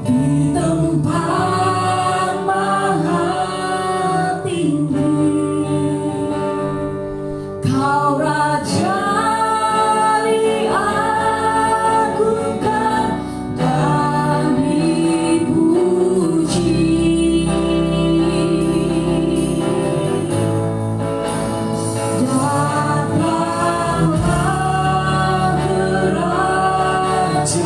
di tempat maha tinggi. Kau Raja diagungkan dan dipuji. Datanglah kerajaanmu,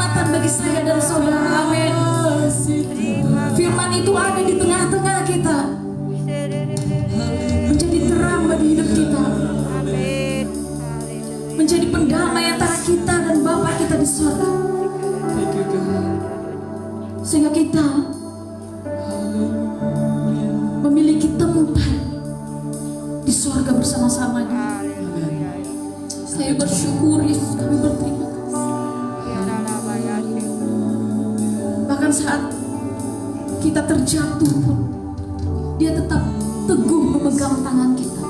kekuatan bagi saya dan saudara. Amin. Firman itu ada di tengah-tengah kita, menjadi terang bagi hidup kita, menjadi pendamai antara kita dan Bapa kita di surga, sehingga kita memiliki tempat di surga bersama-samanya. Saya bersyukur, Yesus, kami berterima kasih. Bahkan saat kita terjatuh pun, Dia tetap teguh memegang tangan kita.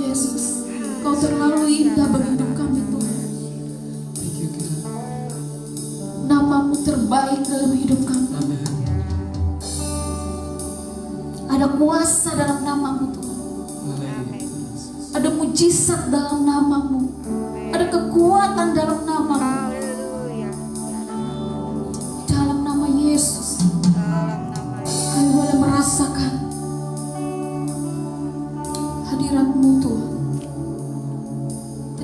Yesus, Kau terlalu indah bagi hidup kami, Tuhan. Nama-Mu terbaik dalam hidup kami. Ada kuasa dalam nama-Mu, Tuhan. Ada mujizat dalam nama-Mu. Ada kekuatan dalam nama-Mu. Dalam nama Yesus, kami boleh merasakan hadirat-Mu, Tuhan.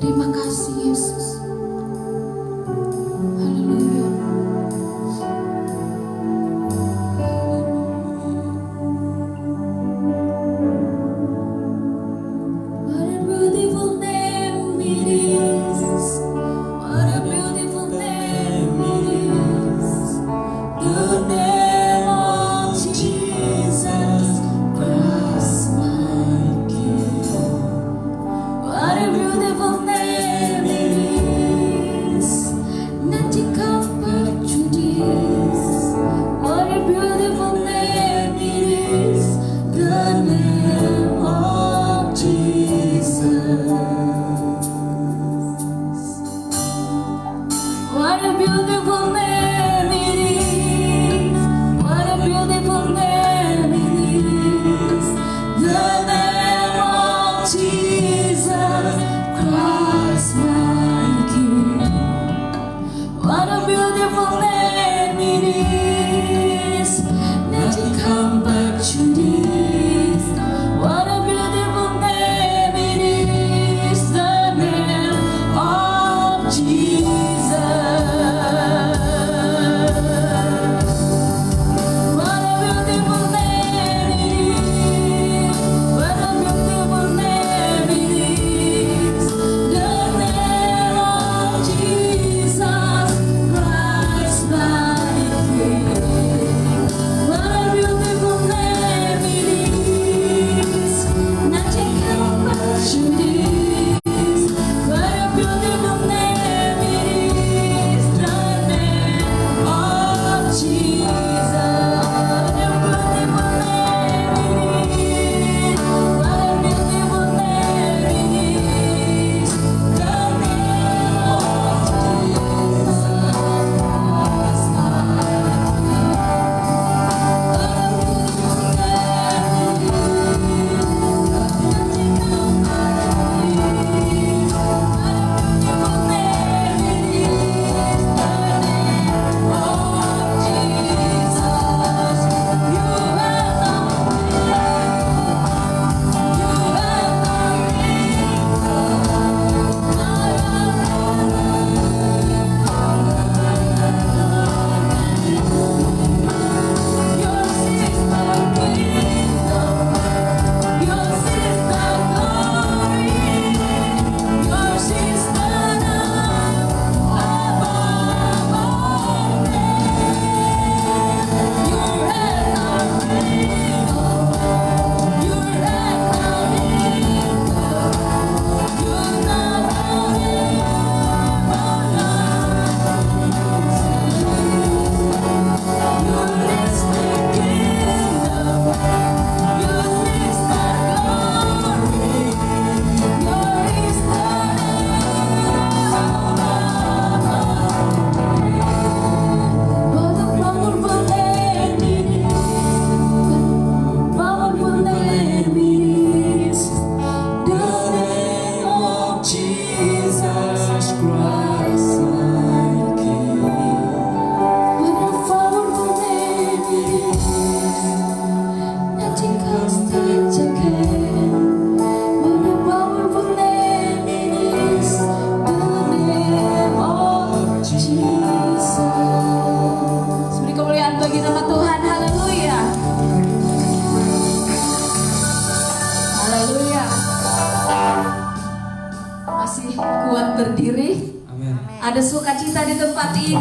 Terima kasih, Yesus. Haleluya. What a beautiful name it is. What a beautiful name it is. The name of Jesus Christ, my King. What a beautiful name it is. Nothing compared to this. What a beautiful name it is. The name of Jesus. What a beautiful name it is. What a beautiful name it is. The name of Jesus Christ, my King. What a beautiful name it is. Nothing compared to this. What a beautiful name it is. The name of Jesus. What a beautiful name it is. What a beautiful name it is. The name of Jesus Christ, my Haleluya. Masih kuat berdiri. Amin. Ada sukacita di tempat ini.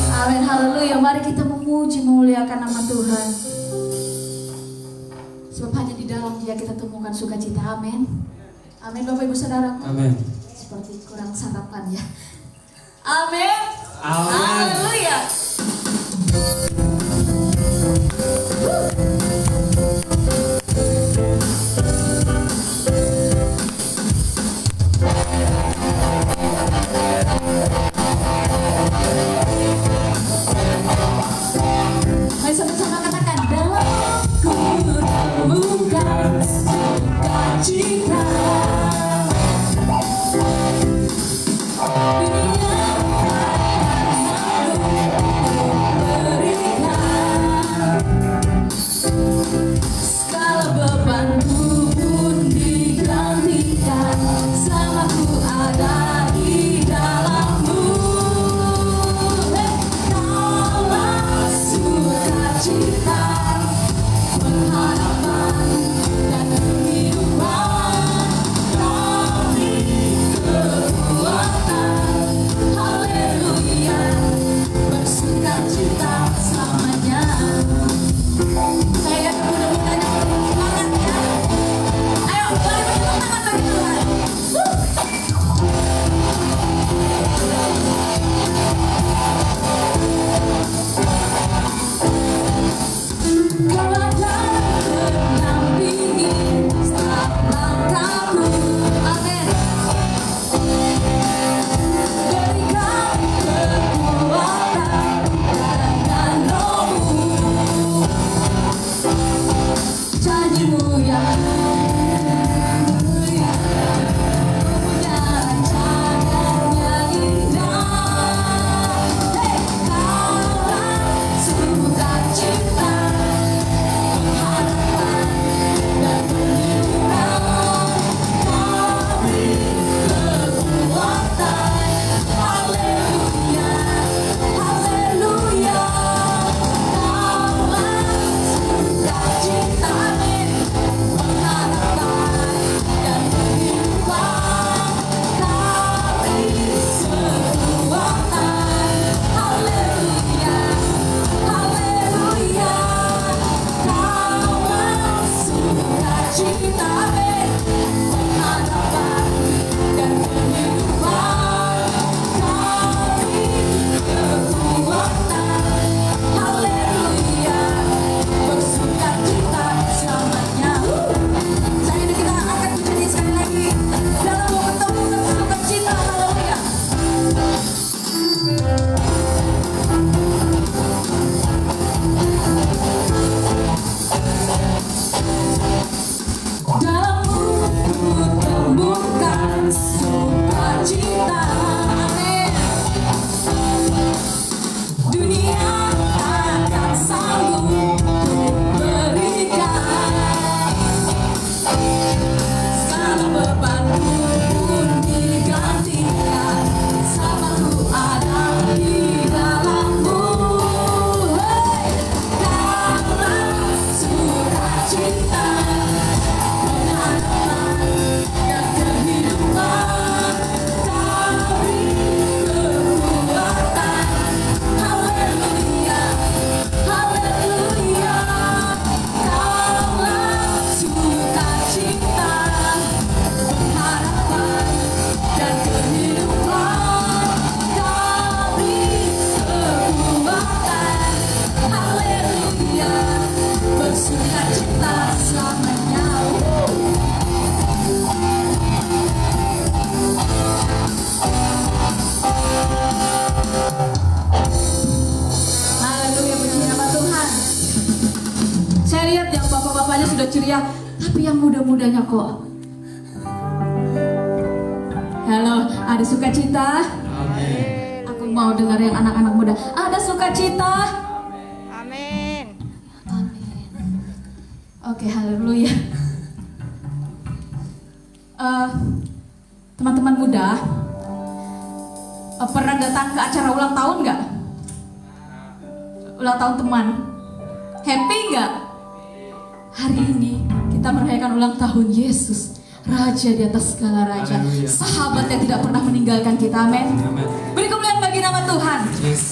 Amin. Haleluya. Mari kita memuji memuliakan nama Tuhan. Sebab hanya di dalam Dia kita temukan sukacita. Amin. Amin Bapak Ibu Saudara. Amin. Seperti kurang sarapan ya. Amin. Amin. Haleluya. Mari sama-sama katakan dalam ku temukan sukacita. Segala bebanku pun digantikan, selamaku ada di dalammu. Kaulah sukacita, pengharapan dan kehidupan, kami kekuatan. Haleluya, bersukacita selamanya. Saya mudah-mudahan semangat ya. Ayo balik tepuk tangan bagi Tuhan. Kau ada mendampingi setiap langkahku. Amin. Berikan kekuatan dan rohmu. Janjimu yang mulia, punya rancangan yang indah. Kaulah sukacita, pengharapan dan kehidupan, kami kekuatan. Haleluya, haleluya. Kaulah sukacita, pengharapan dan kehidupan, kami kekuatan. Haleluya, haleluya. Kaulah sukacita, pengharapan dan kehidupan, kami kekuatan. Haleluya, bersukacita selamanya. Saya ini kita akan menjadi sekali lagi dalam bertemu sukacita. Haleluya. Dalammu ku temukan sukacita. Amin. Dunia takkan sanggup berikan, segala bebanku pun digantikan, selamaku ada di dalammu. Kaulah sukacita, pengharapan dan kehidupan, kami kekuatan. Haleluya, haleluya. Kaulah sukacita, pengharapan dan kehidupan, kami kekuatan. Haleluya, bersukacita selamanya. Haleluya, puji nama Tuhan. Saya lihat yang bapak-bapaknya sudah ceria, tapi yang muda-mudanya kok. Halo, ada sukacita? Amin. Aku mau dengar yang anak-anak muda. Ada sukacita? Amin. Amin. Oke, haleluya. Teman-teman muda, pernah datang ke acara ulang tahun nggak? Ulang tahun teman. Happy nggak? Hari ini Kita merayakan ulang tahun Yesus, Raja di atas segala raja, Haleluya. sahabat yang tidak pernah meninggalkan kita. Amin. Amin. Beri kemuliaan bagi nama Tuhan. Yes.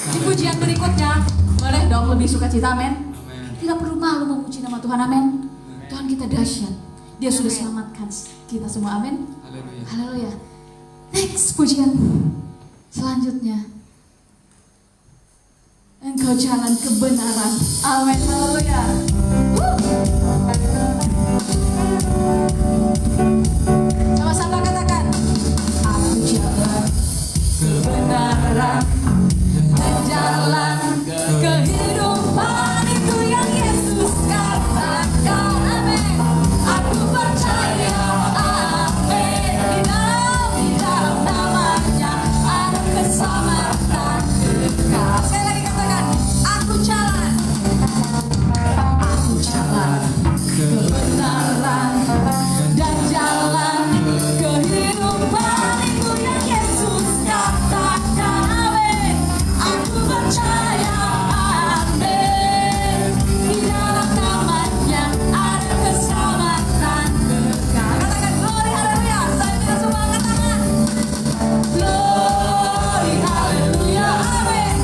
Di pujian berikutnya, boleh dong lebih sukacita. Amin. Amin. Tidak perlu malu memuji nama Tuhan. Amin. Tuhan kita dahsyat. Dia sudah selamatkan kita semua. Amin. Haleluya. Haleluya. Next pujian selanjutnya. Engkau jalan kebenaran. Amin. Haleluya. Sama-sama katakan. Aku jalan kebenaran dan jalan kehidupan, itu yang Yesus katakan. Amin. Aku percaya. Amin. Di dalam namanya ada keselamatan kekal. Sekali lagi katakan. Aku jalan kebenaran dan jalan kehidupan, itu yang Yesus katakan. Amin. Aku percaya. Amin. Di dalam namanya ada keselamatan kekal. Katakan glory haleluya. Saya minta semua angkat tangan. Glory haleluya. Amin.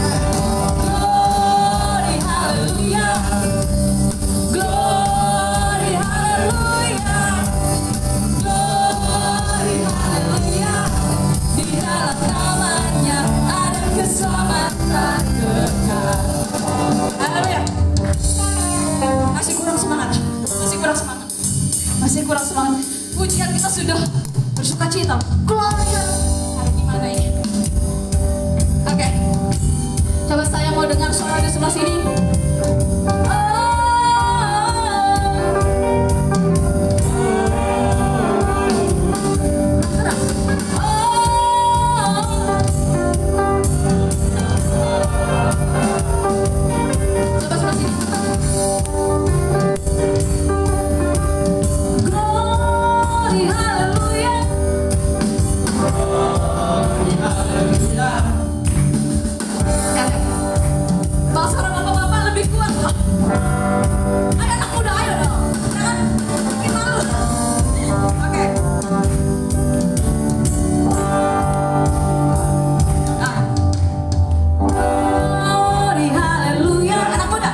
Glory haleluya. Glory haleluya. Glory haleluya. Di dalam namanya ada keselamatan kekal. Haleluya. Masih kurang semangat. Masih kurang semangat. Masih kurang semangat. Pujian kita sudah bersuka cita. Glory. Hari gimana ini? Oke. Coba saya mau dengar suara di sebelah sini. Coba sebelah sini. Glory haleluya. Kalau suara bapak-bapak lebih kuat loh. Ayo anak muda, ayo dong. Jangan kita lu. Oke. Glory haleluya. Anak muda.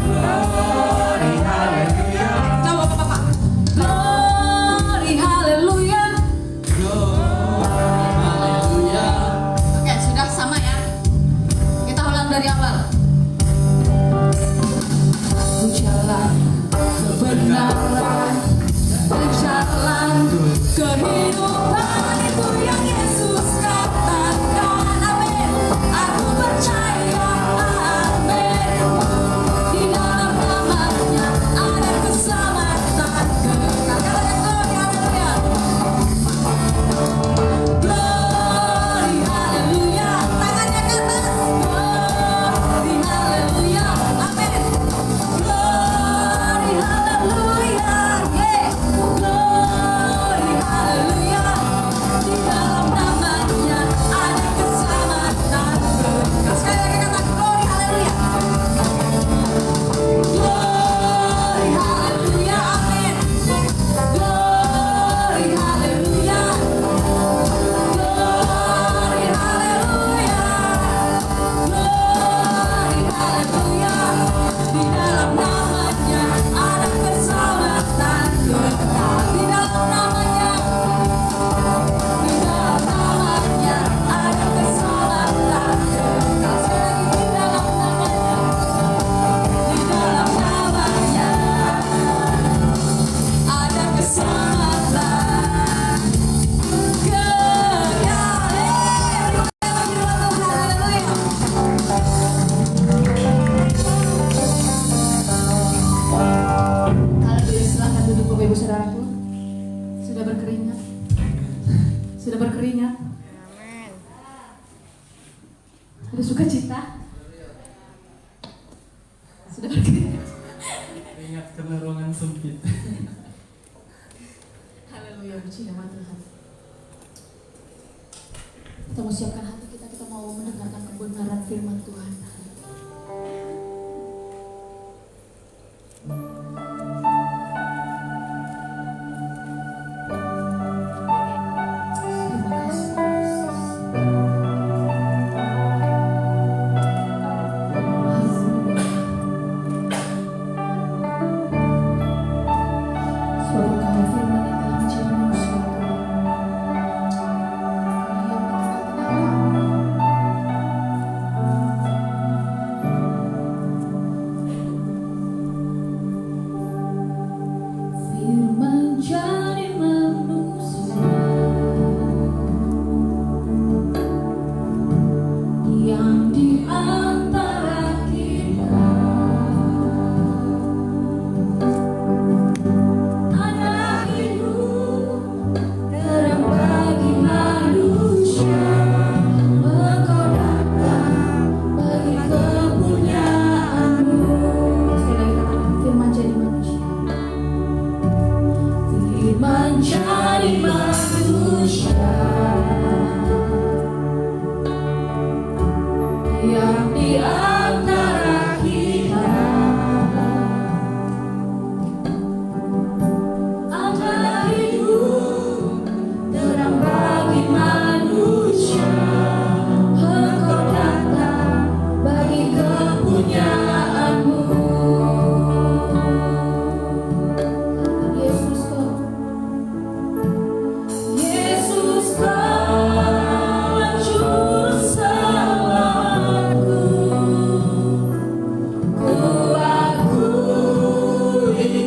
Glory haleluya. Coba bapak-bapak. Glory haleluya. Glory haleluya. Oke, sudah sama ya. Kita ulang dari awal. Aku jalan kebenaran dan jalan kehidupan, itu yang Yesus katakan. Amin. Aku percaya. Amin. Di dalam namanya ada keselamatan kekal. Katakan glory haleluya. Glory haleluya. Tangannya ke atas. Glory haleluya. Amin. Glory haleluya. Yeah. Glory haleluya. Di dalam namanya ada keselamatan kekal. Sekali lagi katakan glory haleluya. Glory haleluya. Amin. Glory haleluya. Glory haleluya. Glory haleluya. Di dalam namanya ada keselamatan kekal. Di dalam namanya ada keselamatan kekal. Sekali lagi, di dalam namanya ada keselamatan kekal. Haleluya, silahkan duduk Bapak Ibu Saudaraku. Sudah berkeringat? Sudah berkeringat? Amin. Sudah suka cita? Sudah berkeringat? Ingat karena ruangan sempit. Haleluya, puji nama Tuhan. Kita mau siapkan hati kita mau mendengarkan kebenaran firman Tuhan. menjadi manusia yang di antara kita, adalah hidup terang bagi manusia. Engkau datang bagi kepunyaanmu. Yesus kau juru selamatku. Ku akui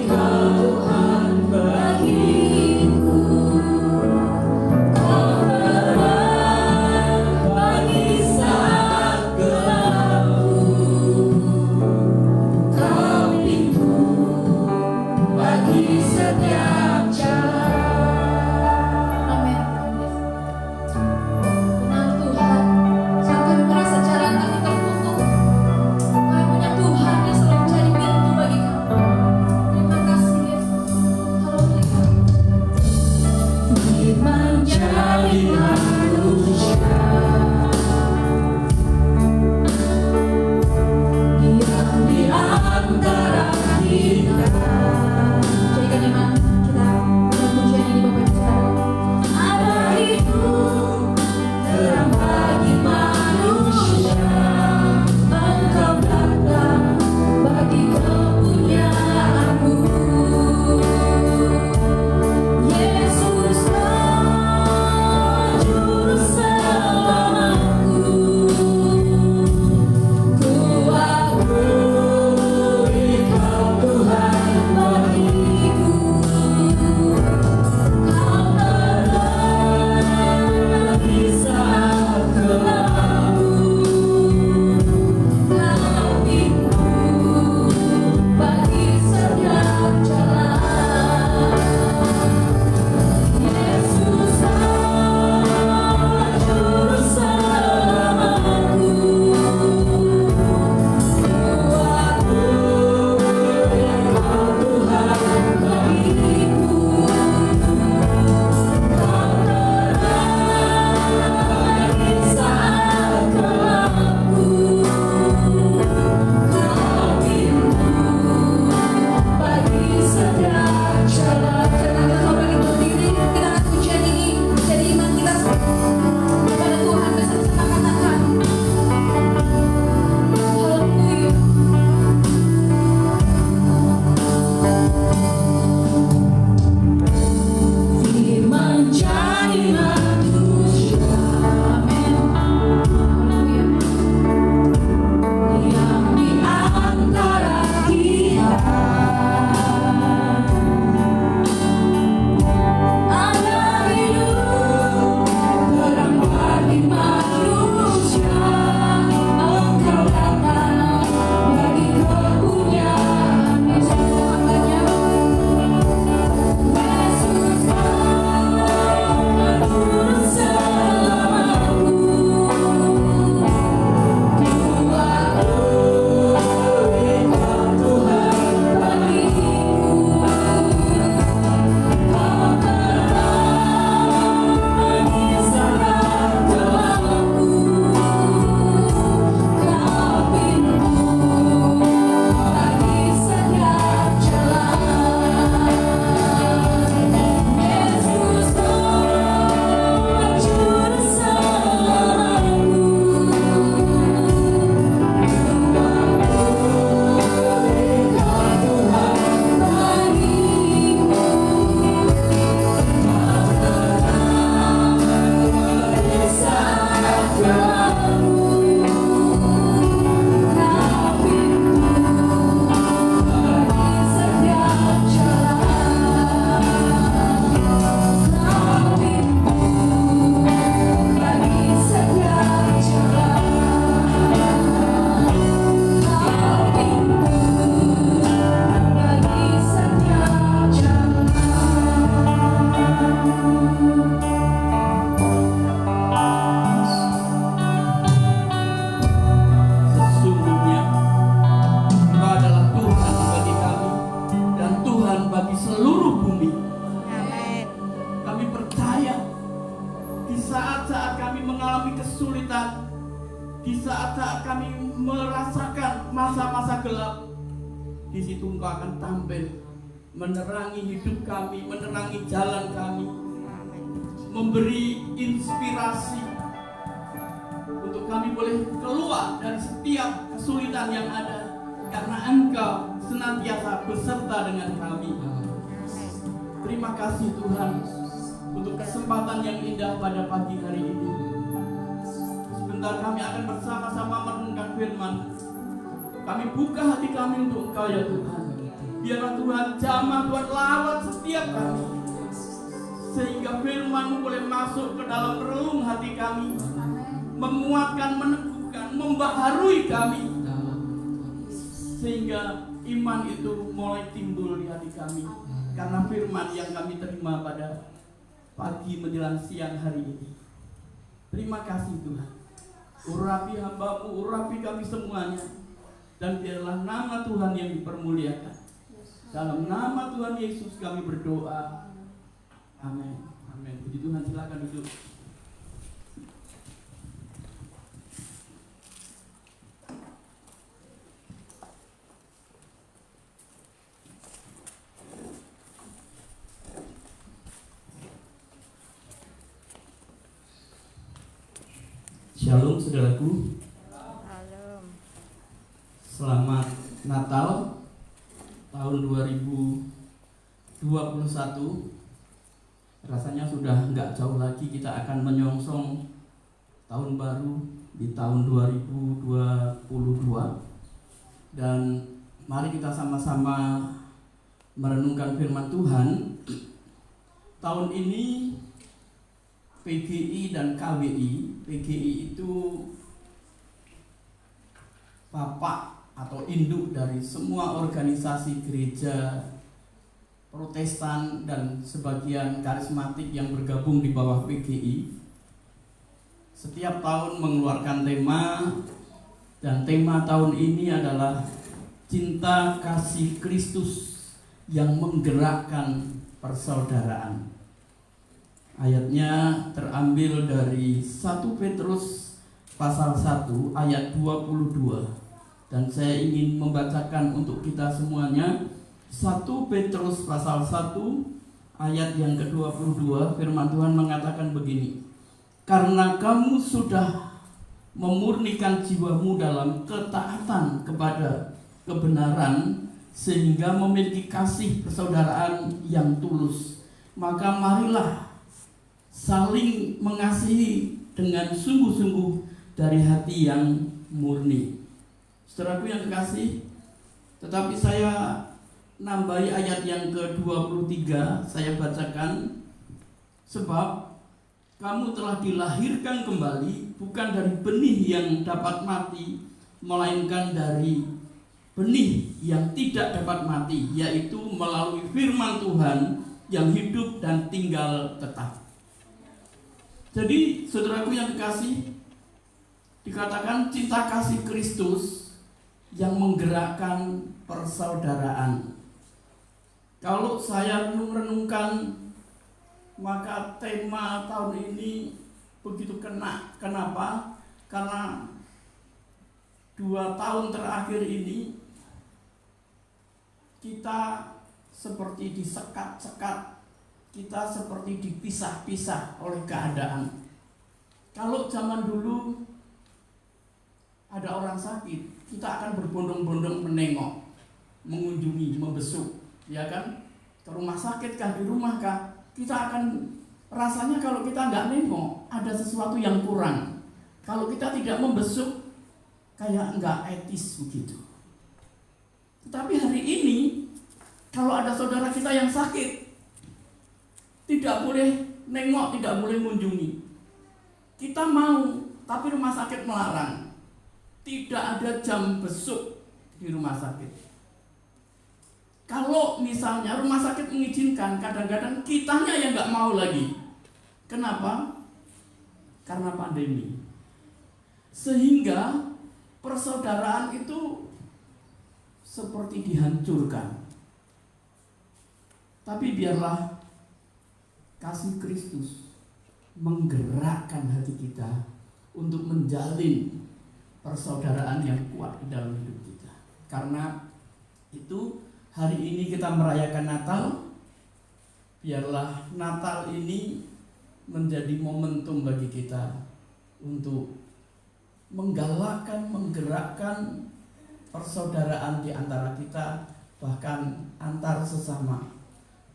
Kau Tuhan bagiku. Kau terang bagi saat gelapku. Kau pintu bagi setiap jalan. Amin. Benar Tuhan, saat kami merasa jalan kami tertutup, kami punya Tuhan yang selalu menjadi pintu bagi kami. Terima kasih Yesus. Haleluya. Menjadi manusia yang di antara kita. Jadikan iman Di saat-saat kami merasakan masa-masa gelap, di situ Engkau akan tampil, menerangi hidup kami, menerangi jalan kami, memberi inspirasi untuk kami boleh keluar dari setiap kesulitan yang ada, karena Engkau senantiasa beserta dengan kami. Terima kasih Tuhan untuk kesempatan yang indah pada pagi hari ini. Sebentar kami akan bersama-sama merenungkan firman. Kami buka hati kami untuk Engkau ya Tuhan. Biarlah Tuhan jamah Tuhan lawat setiap kami, sehingga firman-Mu boleh masuk ke dalam relung hati kami, menguatkan, meneguhkan, membaharui kami, sehingga iman itu mulai timbul di hati kami karena firman yang kami terima pada pagi menjelang siang hari ini. Terima kasih Tuhan. Urapi hamba-Mu, urapi kami semuanya, dan biarlah nama Tuhan yang dipermuliakan. Dalam nama Tuhan Yesus kami berdoa. Amin. Amin. Puji Tuhan, silakan duduk. Shalom saudaraku. Shalom. Selamat Natal tahun 2021. Rasanya sudah nggak jauh lagi kita akan menyongsong tahun baru di tahun 2022. Dan mari kita sama-sama merenungkan firman Tuhan. Tahun ini PGI dan KWI. PGI itu bapak atau induk dari semua organisasi gereja Protestan dan sebagian karismatik yang bergabung di bawah PGI. Setiap tahun mengeluarkan tema, dan tema tahun ini adalah cinta kasih Kristus yang menggerakkan persaudaraan. Ayatnya terambil dari 1 Petrus pasal 1 ayat 22. Dan saya ingin membacakan untuk kita semuanya 1 Petrus pasal 1 ayat yang ke-22. Firman Tuhan mengatakan begini: karena kamu sudah memurnikan jiwamu dalam ketaatan kepada kebenaran, sehingga memiliki kasih persaudaraan yang tulus, maka marilah saling mengasihi dengan sungguh-sungguh dari hati yang murni. Saudaraku yang kekasih, tetapi saya nambahi ayat yang ke-23, saya bacakan. Sebab kamu telah dilahirkan kembali, bukan dari benih yang dapat mati, melainkan dari benih yang tidak dapat mati, yaitu melalui firman Tuhan yang hidup dan tinggal tetap. Jadi saudaraku yang kekasih, dikatakan cinta kasih Kristus yang menggerakkan persaudaraan. Kalau saya renungkan, maka tema tahun ini begitu kena. Kenapa? Karena 2 tahun terakhir ini kita seperti disekat-sekat, kita seperti dipisah-pisah oleh keadaan. Kalau zaman dulu ada orang sakit, kita akan berbondong-bondong menengok, mengunjungi, membesuk, ya kan? Ke rumah sakit kah, di rumah kah, kita akan rasanya kalau kita nggak nengok ada sesuatu yang kurang. Kalau kita tidak membesuk, kayak nggak etis begitu. Tetapi hari ini, kalau ada saudara kita yang sakit, tidak boleh nengok, tidak boleh mengunjungi. Kita mau, tapi rumah sakit melarang. Tidak ada jam besuk di rumah sakit. Kalau misalnya rumah sakit mengizinkan, kadang-kadang kitanya yang nggak mau lagi. Kenapa? Karena pandemi. Sehingga persaudaraan itu seperti dihancurkan. Tapi biarlah kasih Kristus menggerakkan hati kita untuk menjalin persaudaraan yang kuat di dalam hidup kita. Karena itu hari ini kita merayakan Natal. Biarlah Natal ini menjadi momentum bagi kita untuk menggalakkan, menggerakkan persaudaraan di antara kita, bahkan antar sesama.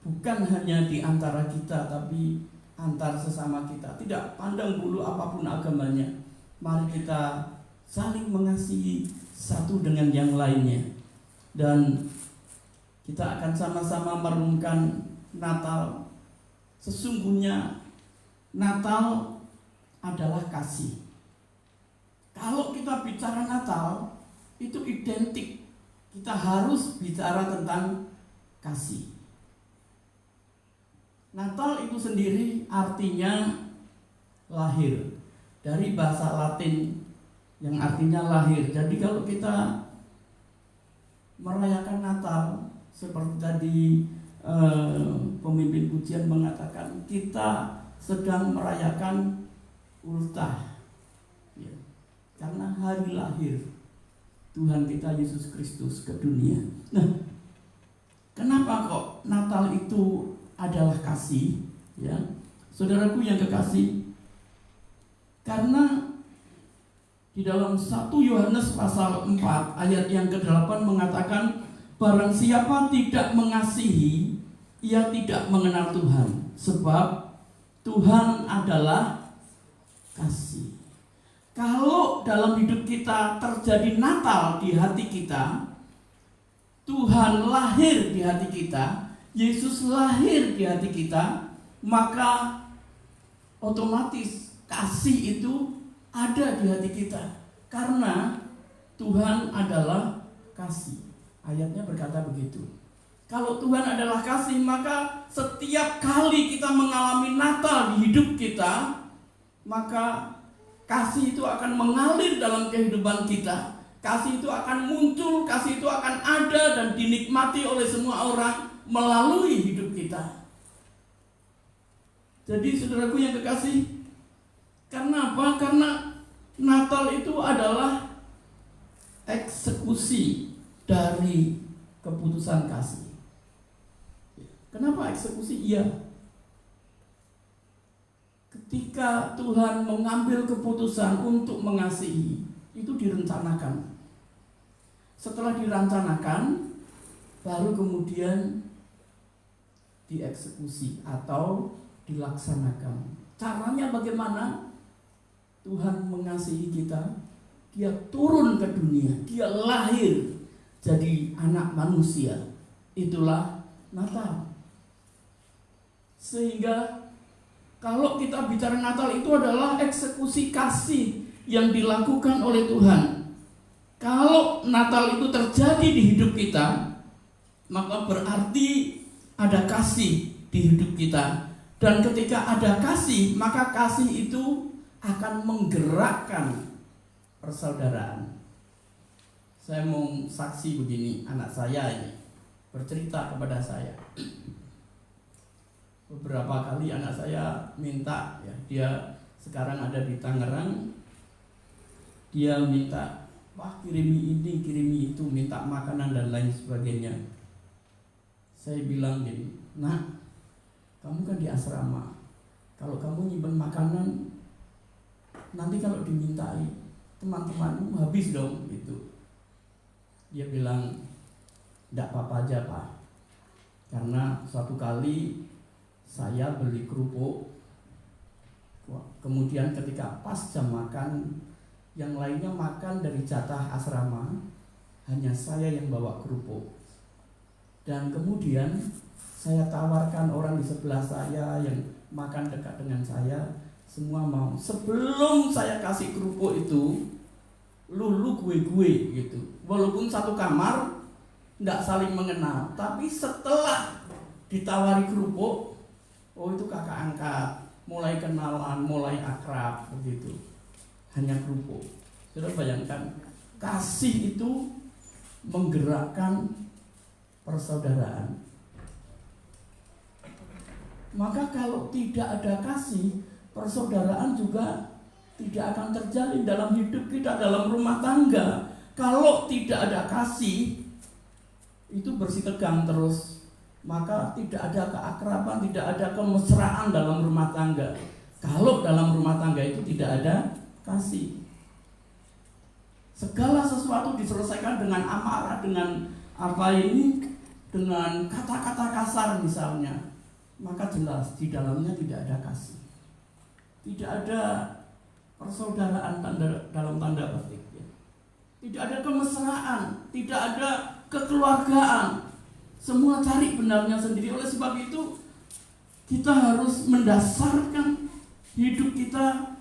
Bukan hanya di antara kita, tapi antar sesama kita. Tidak pandang bulu apapun agamanya. Mari kita saling mengasihi satu dengan yang lainnya. Dan kita akan sama-sama merenungkan Natal. Sesungguhnya Natal adalah kasih. Kalau kita bicara Natal, itu identik. Kita harus bicara tentang kasih. Natal itu sendiri artinya lahir. Dari bahasa Latin yang artinya lahir. Jadi kalau kita merayakan Natal, seperti tadi pemimpin pujian mengatakan, kita sedang merayakan ultah, ya, karena hari lahir Tuhan kita Yesus Kristus ke dunia. Nah, kenapa kok Natal itu adalah kasih? Ya, saudaraku yang kekasih, karena di dalam 1 Yohanes pasal 4 ayat yang ke-8 mengatakan, barang siapa tidak mengasihi, ia tidak mengenal Tuhan, sebab Tuhan adalah kasih. Kalau dalam hidup kita terjadi Natal di hati kita, Tuhan lahir di hati kita, Yesus lahir di hati kita, maka otomatis kasih itu ada di hati kita. Karena Tuhan adalah kasih. Ayatnya berkata begitu. Kalau Tuhan adalah kasih, maka setiap kali kita mengalami Natal di hidup kita, maka kasih itu akan mengalir dalam kehidupan kita. Kasih itu akan muncul, kasih itu akan ada dan dinikmati oleh semua orang melalui hidup kita. Jadi saudaraku yang kekasih, karena apa? Karena Natal itu adalah eksekusi dari keputusan kasih. Kenapa eksekusi? Iya. Ketika Tuhan mengambil keputusan untuk mengasihi, itu direncanakan. Setelah direncanakan, baru kemudian dieksekusi atau dilaksanakan. Caranya bagaimana? Tuhan mengasihi kita, Dia turun ke dunia, Dia lahir jadi anak manusia. Itulah Natal. Sehingga kalau kita bicara Natal, itu adalah eksekusi kasih yang dilakukan oleh Tuhan. Kalau Natal itu terjadi di hidup kita, maka berarti ada kasih di hidup kita. Dan ketika ada kasih, maka kasih itu akan menggerakkan persaudaraan. Saya mau saksi begini, anak saya ini bercerita kepada saya. Beberapa kali anak saya minta, ya, dia sekarang ada di Tangerang, dia minta, wah kirimi ini, kirimi itu, minta makanan dan lain sebagainya. Saya bilang gini, nak, kamu kan di asrama, kalau kamu nyimpen makanan, nanti kalau dimintai teman-temanmu habis dong, gitu. Dia bilang, enggak apa-apa aja Pak, karena suatu kali saya beli kerupuk, kemudian ketika pas jam makan, yang lainnya makan dari jatah asrama, hanya saya yang bawa kerupuk. Dan kemudian saya tawarkan orang di sebelah saya yang makan dekat dengan saya, semua mau. Sebelum saya kasih kerupuk itu, lu gue gitu. Walaupun satu kamar, tidak saling mengenal, tapi setelah ditawari kerupuk, oh itu kakak angkat, mulai kenalan, mulai akrab begitu. Hanya kerupuk. Sudah bayangkan, kasih itu menggerakkan persaudaraan. Maka kalau tidak ada kasih, persaudaraan juga tidak akan terjalin dalam hidup kita, dalam rumah tangga. Kalau tidak ada kasih, itu bersih tegang terus, maka tidak ada keakraban, tidak ada kemesraan dalam rumah tangga. Kalau dalam rumah tangga itu tidak ada kasih, segala sesuatu diselesaikan dengan amarah, dengan dengan kata-kata kasar misalnya, maka jelas di dalamnya tidak ada kasih, tidak ada persaudaraan dalam tanda petik, ya. Tidak ada kemesraan, tidak ada kekeluargaan. Semua cari benarnya sendiri. Oleh sebab itu kita harus mendasarkan hidup kita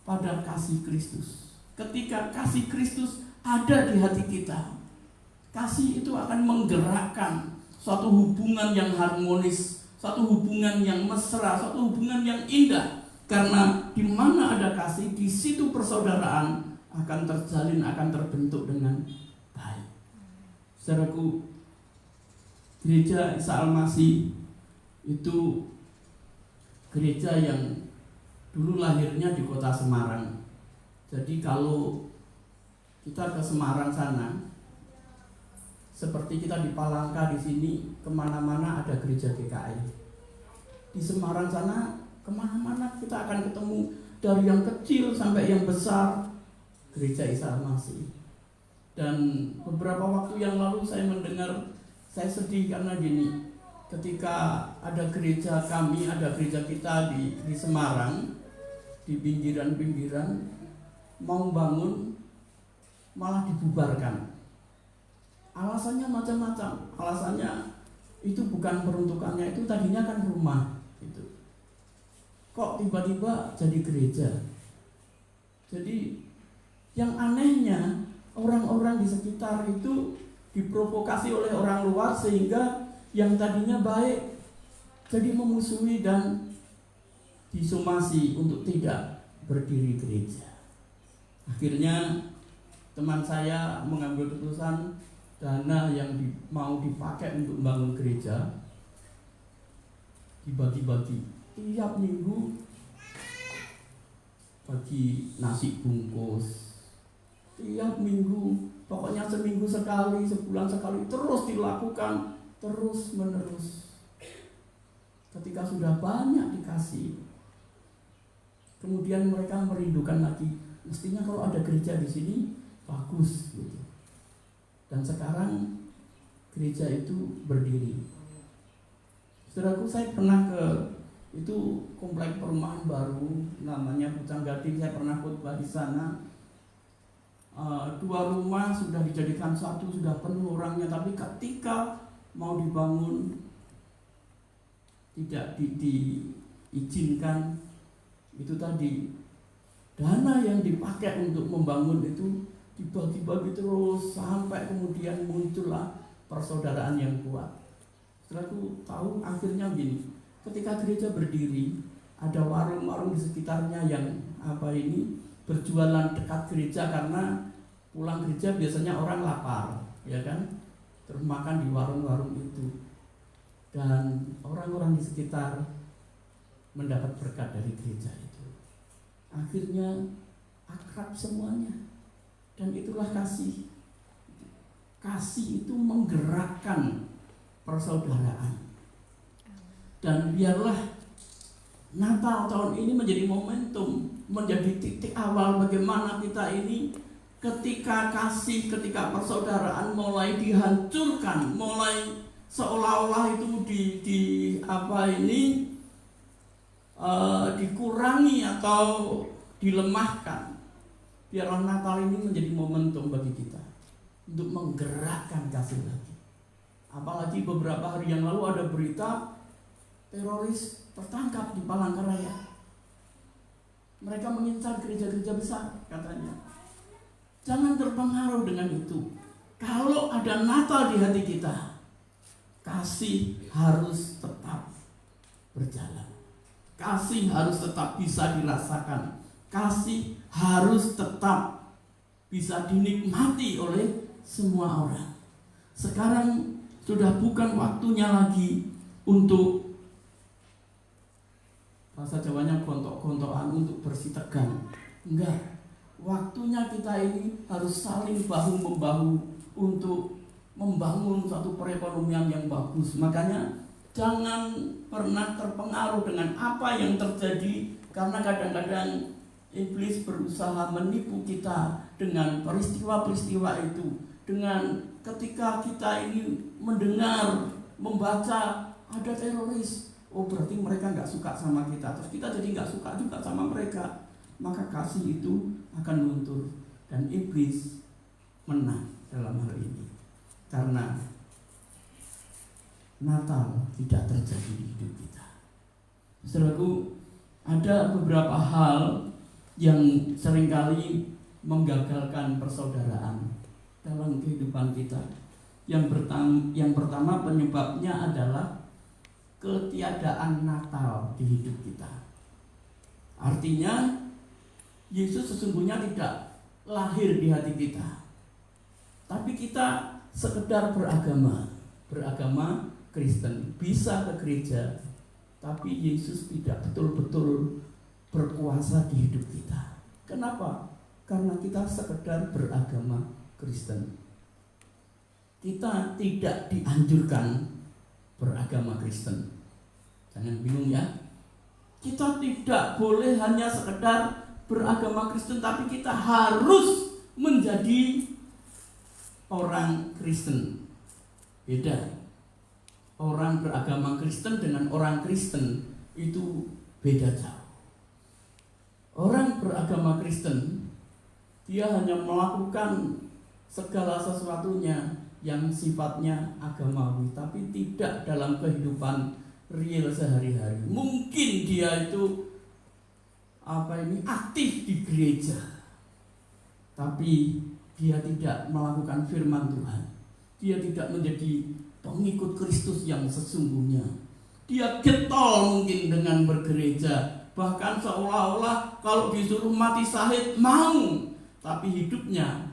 pada kasih Kristus. Ketika kasih Kristus ada di hati kita, kasih itu akan menggerakkan suatu hubungan yang harmonis, suatu hubungan yang mesra, suatu hubungan yang indah. Karena di mana ada kasih, di situ persaudaraan akan terjalin, akan terbentuk dengan baik. Saudaraku, Gereja Isa Al-Masih itu gereja yang dulu lahirnya di kota Semarang. Jadi kalau kita ke Semarang sana, seperti kita di Palangka di sini, kemana-mana ada gereja GKI. Di Semarang sana, kemana-mana kita akan ketemu, dari yang kecil sampai yang besar, gereja Isa Al-Masih. Dan beberapa waktu yang lalu saya mendengar, saya sedih karena gini, ketika ada gereja kami, ada gereja kita di Semarang, di pinggiran-pinggiran, mau bangun malah dibubarkan. Alasannya macam-macam. Alasannya itu bukan peruntukannya, itu tadinya kan rumah gitu. Kok tiba-tiba jadi gereja? Jadi yang anehnya, orang-orang di sekitar itu diprovokasi oleh orang luar sehingga yang tadinya baik jadi memusuhi dan disomasi untuk tidak berdiri gereja. Akhirnya teman saya mengambil keputusan, dana yang mau dipakai untuk membangun gereja dibagi-bagi. Tiap minggu bagi nasi bungkus, tiap minggu, pokoknya seminggu sekali, sebulan sekali, terus dilakukan, terus menerus. Ketika sudah banyak dikasih, kemudian mereka merindukan lagi, mestinya kalau ada gereja di sini bagus gitu. Dan sekarang gereja itu berdiri. Saudaraku, saya pernah ke itu komplek perumahan baru namanya Pucang Gading. Saya pernah khotbah di sana. 2 rumah sudah dijadikan satu, sudah penuh orangnya, tapi ketika mau dibangun tidak diizinkan. Itu tadi, dana yang dipakai untuk membangun itu dibagi-bagi terus sampai kemudian muncullah persaudaraan yang kuat. Setelah tahu akhirnya gini, ketika gereja berdiri, ada warung-warung di sekitarnya yang berjualan dekat gereja, karena pulang gereja biasanya orang lapar, ya kan? Terus makan di warung-warung itu. Dan orang-orang di sekitar mendapat berkat dari gereja itu. Akhirnya akrab semuanya. Dan itulah kasih. Kasih itu menggerakkan persaudaraan. Dan biarlah Natal tahun ini menjadi momentum, menjadi titik awal bagaimana kita ini ketika kasih, ketika persaudaraan mulai dihancurkan, mulai seolah-olah itu dikurangi atau dilemahkan. Biarlah Natal ini menjadi momentum bagi kita untuk menggerakkan kasih lagi. Apalagi beberapa hari yang lalu ada berita teroris tertangkap di Palangkaraya. Mereka mengincar gereja-gereja besar katanya. Jangan terpengaruh dengan itu. Kalau ada Natal di hati kita, kasih harus tetap berjalan. Kasih harus tetap bisa dirasakan. Kasih harus tetap bisa dinikmati oleh semua orang. Sekarang sudah bukan waktunya lagi untuk bahasa Jawanya gontok-gontokan, untuk bersitegang. Enggak. Waktunya kita ini harus saling bahu-membahu untuk membangun satu perekonomian yang bagus. Makanya jangan pernah terpengaruh dengan apa yang terjadi, karena kadang-kadang iblis berusaha menipu kita dengan peristiwa-peristiwa itu. Dengan ketika kita ini mendengar, membaca ada teroris, oh berarti mereka nggak suka sama kita, terus kita jadi nggak suka juga sama mereka, maka kasih itu akan luntur dan iblis menang dalam hal ini, karena Natal tidak terjadi di hidup kita. Saudaraku, ada beberapa hal yang seringkali menggagalkan persaudaraan dalam kehidupan kita. Yang pertama penyebabnya adalah ketiadaan Natal di hidup kita. Artinya Yesus sesungguhnya tidak lahir di hati kita, tapi kita sekedar beragama Kristen, bisa ke gereja, tapi Yesus tidak betul-betul berkuasa di hidup kita. Kenapa? Karena kita sekedar beragama Kristen. Kita tidak dianjurkan beragama Kristen. Jangan bingung ya. Kita tidak boleh hanya sekedar beragama Kristen, tapi kita harus menjadi orang Kristen. Beda. Orang beragama Kristen dengan orang Kristen itu beda jauh. Orang beragama Kristen, dia hanya melakukan segala sesuatunya yang sifatnya agamawi, tapi tidak dalam kehidupan real sehari-hari. Mungkin dia itu aktif di gereja, tapi dia tidak melakukan firman Tuhan. Dia tidak menjadi pengikut Kristus yang sesungguhnya. Dia getol mungkin dengan bergereja, bahkan seolah-olah kalau disuruh mati syahid mau, tapi hidupnya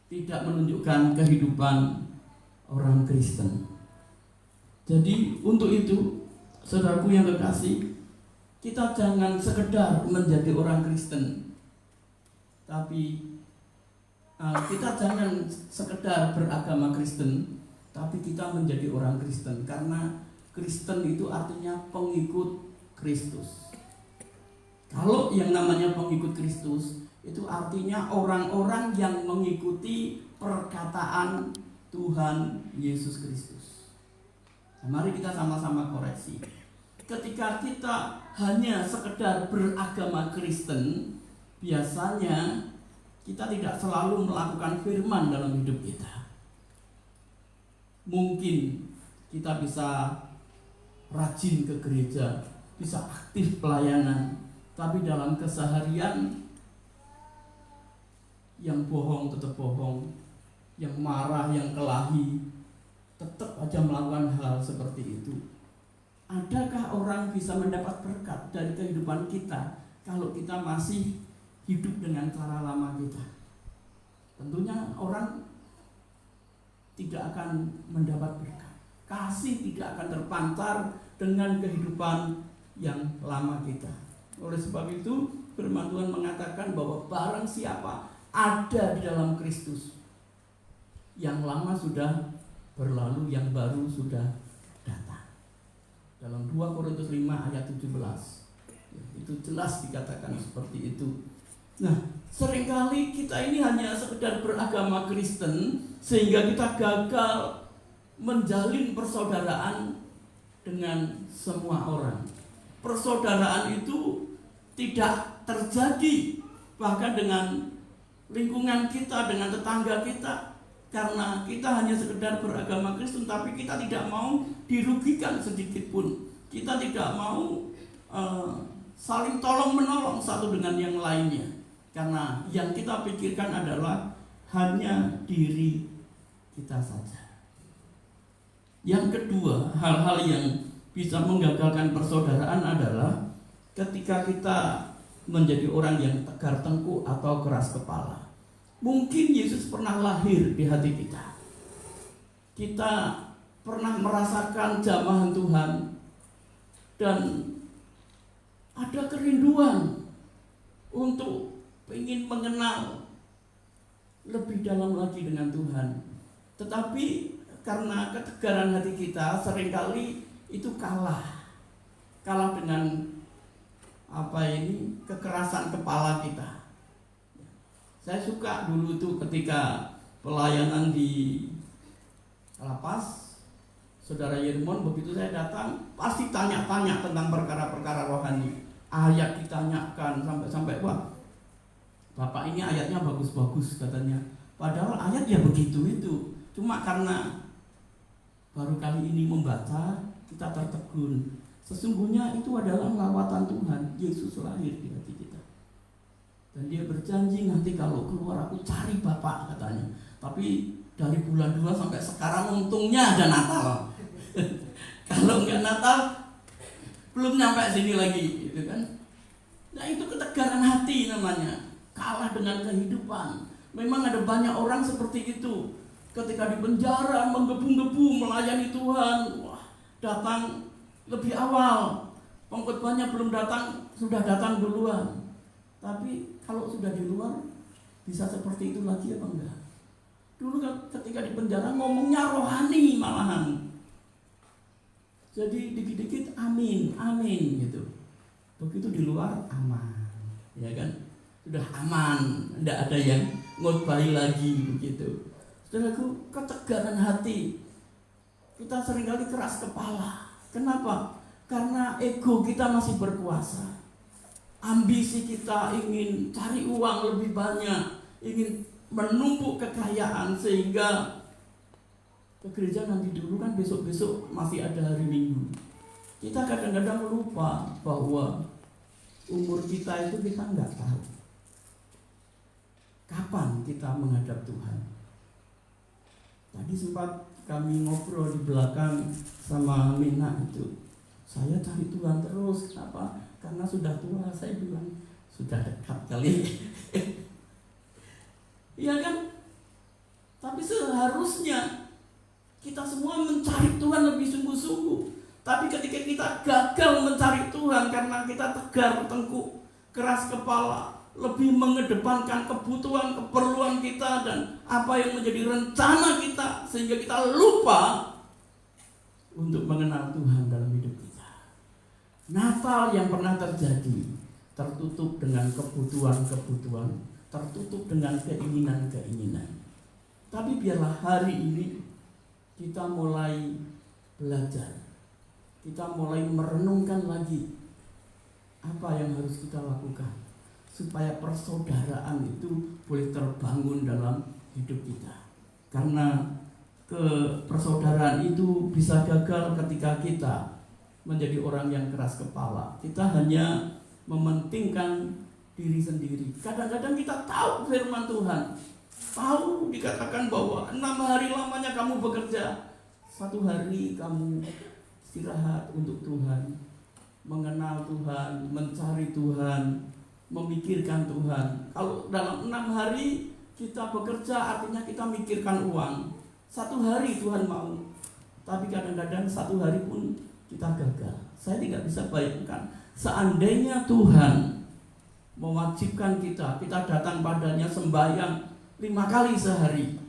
tidak menunjukkan kehidupan orang Kristen. Jadi untuk itu, saudaraku yang kekasih, kita jangan sekedar menjadi orang Kristen, tapi kita jangan sekedar beragama Kristen, tapi kita menjadi orang Kristen. Karena Kristen itu artinya pengikut Kristus. Kalau yang namanya pengikut Kristus, itu artinya orang-orang yang mengikuti perkataan Tuhan Yesus Kristus. Nah, mari kita sama-sama koreksi. Ketika kita hanya sekedar beragama Kristen, biasanya kita tidak selalu melakukan firman dalam hidup kita. Mungkin kita bisa rajin ke gereja, bisa aktif pelayanan, tapi dalam keseharian yang bohong tetap bohong, yang marah, yang kelahi, tetap aja melakukan hal seperti itu. Adakah orang bisa mendapat berkat dari kehidupan kita kalau kita masih hidup dengan cara lama kita? Tentunya orang tidak akan mendapat berkat. Kasih tidak akan terpancar dengan kehidupan yang lama kita. Oleh sebab itu, firman Tuhan mengatakan bahwa barang siapa ada di dalam Kristus, yang lama sudah berlalu, yang baru sudah datang. Dalam 2 Korintus 5 ayat 17 itu jelas dikatakan seperti itu. Nah, seringkali kita ini hanya sekedar beragama Kristen, sehingga kita gagal menjalin persaudaraan dengan semua orang. Persaudaraan itu tidak terjadi bahkan dengan lingkungan kita, dengan tetangga kita, karena kita hanya sekedar beragama Kristen, tapi kita tidak mau dirugikan sedikit pun. Kita tidak mau saling tolong-menolong satu dengan yang lainnya, karena yang kita pikirkan adalah hanya diri kita saja. Yang kedua, hal-hal yang bisa menggagalkan persaudaraan adalah ketika kita menjadi orang yang tegar tengkuk atau keras kepala. Mungkin Yesus pernah lahir di hati kita. Kita pernah merasakan jamahan Tuhan dan ada kerinduan untuk ingin mengenal lebih dalam lagi dengan Tuhan. Tetapi karena ketegaran hati kita seringkali itu kalah dengan kekerasan kepala kita. Saya suka dulu tuh ketika pelayanan di lapas, Saudara Yermon, begitu saya datang pasti tanya-tanya tentang perkara-perkara rohani. Ayat ditanyakan sampai wah, Bapak ini ayatnya bagus-bagus katanya. Padahal ayat ya begitu itu. Cuma karena baru kali ini membaca, kita tertegun. Sesungguhnya itu adalah lawatan Tuhan. Yesus lahir di hati kita. Dan dia berjanji nanti kalau keluar aku cari Bapak katanya. Tapi dari bulan 2 sampai sekarang untungnya ada Natal. Kalau nggak Natal belum nyampe sini lagi, gitu kan? Nah itu ketegaran hati namanya. Kalah dengan kehidupan. Memang ada banyak orang seperti itu. Ketika di penjara menggebu-gebu melayani Tuhan, wah, datang lebih awal, pengkhotbahnya belum datang, sudah datang duluan. Tapi kalau sudah di luar, bisa seperti itu lagi apa enggak? Dulu ketika di penjara ngomongnya rohani malahan. Jadi dikit-dikit amin, amin gitu. Begitu di luar aman, ya kan? Sudah aman, tidak ada yang ngotbahi lagi begitu. Saudaraku, ketegaran hati. Kita seringkali keras kepala. Kenapa? Karena ego kita masih berkuasa. Ambisi kita ingin cari uang lebih banyak, ingin menumpuk kekayaan sehingga ke gereja nanti dulu kan besok-besok masih ada hari Minggu. Kita kadang-kadang lupa bahwa umur kita itu kita nggak tahu kapan kita menghadap Tuhan. Tadi sempat kami ngobrol di belakang sama Mina itu. Saya cari Tuhan terus, kenapa? Karena sudah tua, saya bilang sudah dekat kali. Iya kan? Tapi seharusnya kita semua mencari Tuhan lebih sungguh-sungguh. Tapi ketika kita gagal mencari Tuhan karena kita tegar tengkuk, keras kepala, lebih mengedepankan kebutuhan, keperluan kita dan apa yang menjadi rencana kita, sehingga kita lupa untuk mengenal Tuhan dalam hidup kita. Natal yang pernah terjadi tertutup dengan kebutuhan-kebutuhan, tertutup dengan keinginan-keinginan. Tapi biarlah hari ini kita mulai belajar, kita mulai merenungkan lagi apa yang harus kita lakukan supaya persaudaraan itu boleh terbangun dalam hidup kita. Karena persaudaraan itu bisa gagal ketika kita menjadi orang yang keras kepala. Kita hanya mementingkan diri sendiri. Kadang-kadang kita tahu firman Tuhan, tahu dikatakan bahwa 6 hari lamanya kamu bekerja, 1 hari kamu istirahat untuk Tuhan, mengenal Tuhan, mencari Tuhan, memikirkan Tuhan. Kalau dalam 6 hari kita bekerja, artinya kita mikirkan uang. 1 hari Tuhan mau, tapi kadang-kadang 1 hari pun kita gagal. Saya tidak bisa bayangkan seandainya Tuhan mewajibkan kita datang padanya sembahyang 5 kali sehari.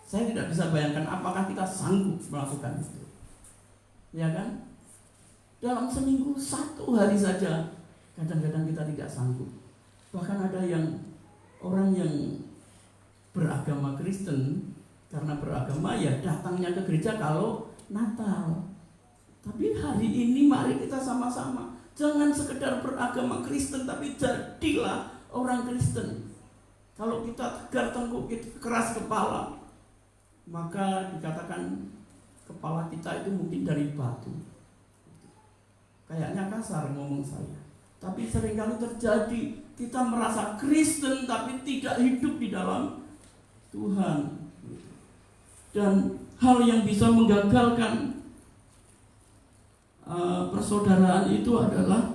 Saya tidak bisa bayangkan apakah kita sanggup melakukan itu. Ya kan? Dalam seminggu 1 hari saja kadang-kadang kita tidak sanggup. Bahkan ada orang yang beragama Kristen, karena beragama ya datangnya ke gereja kalau Natal. Tapi hari ini mari kita sama-sama, jangan sekedar beragama Kristen, tapi jadilah orang Kristen. Kalau kita tegar tengkuk, kita keras kepala, maka dikatakan kepala kita itu mungkin dari batu. Kayaknya kasar ngomong saya, tapi seringkali terjadi kita merasa Kristen tapi tidak hidup di dalam Tuhan. Dan hal yang bisa menggagalkan persaudaraan itu adalah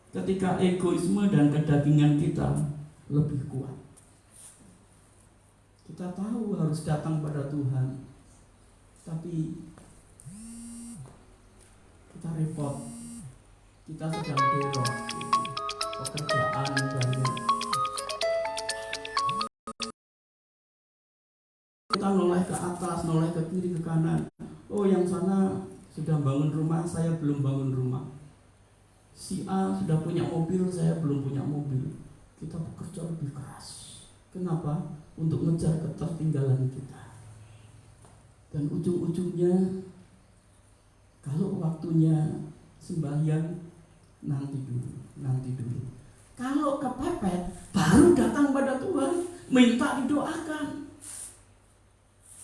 ketika egoisme dan kedagingan kita lebih kuat. Kita tahu harus datang pada Tuhan, tapi kita repot, kita sedang derot, pekerjaan banyak. Kita noleh ke atas, noleh ke kiri, ke kanan. Oh, yang sana sudah bangun rumah, saya belum bangun rumah. Si A sudah punya mobil, saya belum punya mobil. Kita bekerja lebih keras. Kenapa? Untuk ngejar ketertinggalan kita. Dan ujung-ujungnya, kalau waktunya sembahyang, nanti dulu. Kalau kepepet, baru datang pada Tuhan, minta didoakan.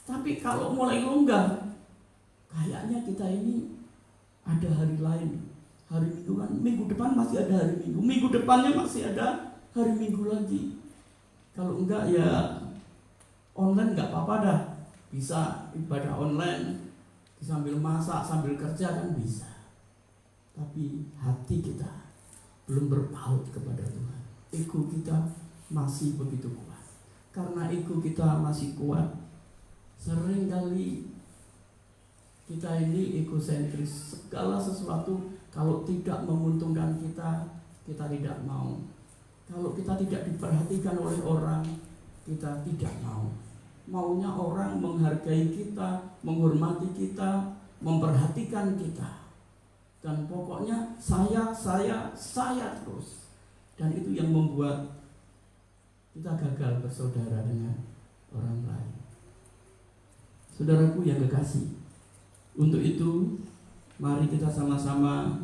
Tapi kalau mulai longgar, kayaknya kita ini ada hari lain. Hari Minggu kan, minggu depan masih ada hari Minggu. Minggu depannya masih ada hari Minggu lagi. Kalau enggak ya online enggak apa-apa dah. Bisa ibadah online, sambil masak, sambil kerja kan bisa. Tapi hati kita belum berpaut kepada Tuhan. Ego kita masih begitu kuat. Karena ego kita masih kuat, seringkali kita ini egosentris. Segala sesuatu kalau tidak menguntungkan kita, kita tidak mau. Kalau kita tidak diperhatikan oleh orang, kita tidak mau. Maunya orang menghargai kita, menghormati kita, memperhatikan kita. Dan pokoknya saya terus. Dan itu yang membuat kita gagal bersaudara dengan orang lain. Saudaraku yang kekasih, untuk itu mari kita sama-sama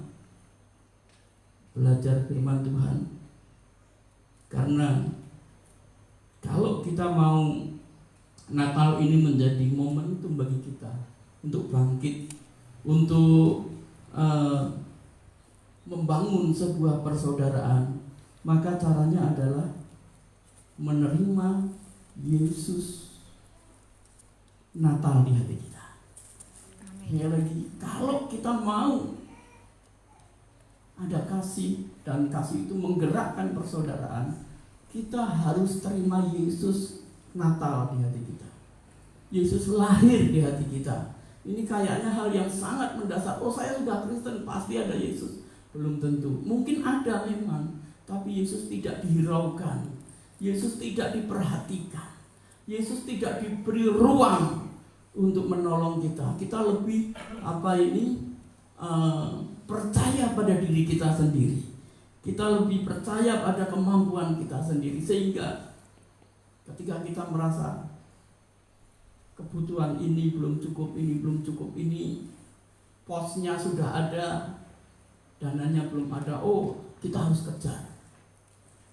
belajar firman Tuhan. Karena kalau kita mau Natal ini menjadi momentum bagi kita untuk bangkit, untuk membangun sebuah persaudaraan, maka caranya adalah menerima Yesus Natal di hati kita. Sekali lagi, kalau kita mau ada kasih, dan kasih itu menggerakkan persaudaraan, kita harus terima Yesus Natal di hati kita. Yesus lahir di hati kita. Ini kayaknya hal yang sangat mendasar. Oh, saya sudah Kristen, pasti ada Yesus. Belum tentu. Mungkin ada memang, tapi Yesus tidak dihiraukan. Yesus tidak diperhatikan. Yesus tidak diberi ruang untuk menolong kita. Kita lebih percaya pada diri kita sendiri. Kita lebih percaya pada kemampuan kita sendiri, sehingga ketika kita merasa kebutuhan ini belum cukup, ini posnya sudah ada, dananya belum ada, oh kita harus kejar.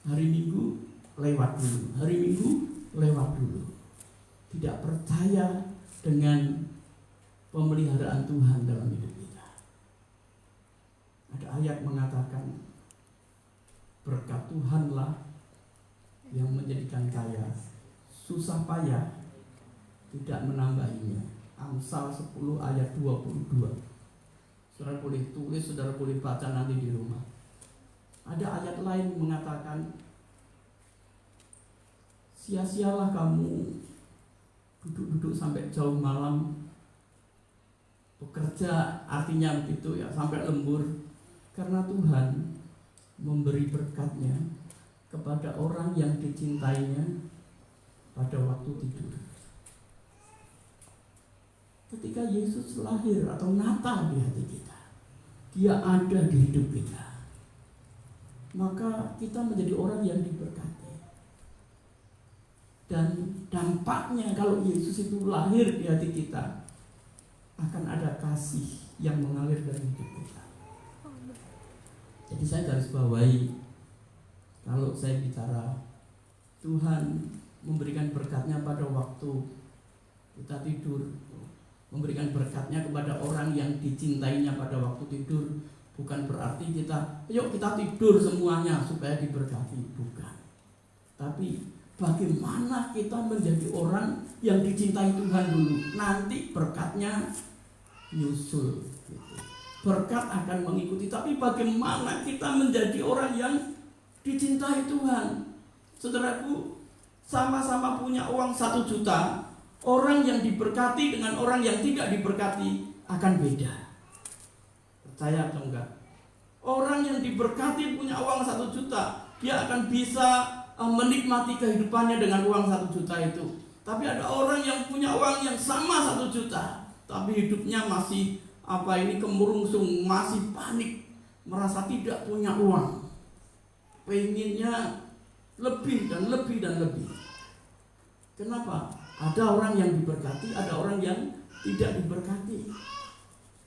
Hari Minggu lewat dulu. Tidak percaya dengan pemeliharaan Tuhan dalam hidup kita. Ada ayat mengatakan, berkat Tuhanlah yang menjadikan kaya, susah payah tidak menambahinya. Amsal 10 ayat 22. Saudara boleh tulis, saudara boleh baca nanti di rumah. Ada ayat lain mengatakan, sia-sialah kamu duduk-duduk sampai jauh malam, bekerja, artinya begitu ya, sampai lembur, karena Tuhan memberi berkat-Nya kepada orang yang dicintainya pada waktu tidur. Ketika Yesus lahir atau Natal di hati kita, Dia ada di hidup kita, maka kita menjadi orang yang diberkati. Dan dampaknya kalau Yesus itu lahir di hati kita, akan ada kasih yang mengalir dari hidup kita. Jadi saya garis bawahi, kalau saya bicara Tuhan memberikan berkat-Nya pada waktu kita tidur, memberikan berkat-Nya kepada orang yang dicintainya pada waktu tidur, bukan berarti kita, yuk kita tidur semuanya supaya diberkati, bukan. Tapi bagaimana kita menjadi orang yang dicintai Tuhan dulu, nanti berkat-Nya nyusul gitu. Berkat akan mengikuti, tapi bagaimana kita menjadi orang yang dicintai Tuhan. Saudaraku, sama-sama punya uang 1 juta, orang yang diberkati dengan orang yang tidak diberkati akan beda. Percaya atau enggak? Orang yang diberkati punya uang 1 juta, dia akan bisa menikmati kehidupannya dengan uang 1 juta itu. Tapi ada orang yang punya uang yang sama 1 juta, tapi hidupnya masih kemurungsung, masih panik, merasa tidak punya uang, pengennya lebih dan lebih dan lebih. Kenapa? Ada orang yang diberkati, ada orang yang tidak diberkati.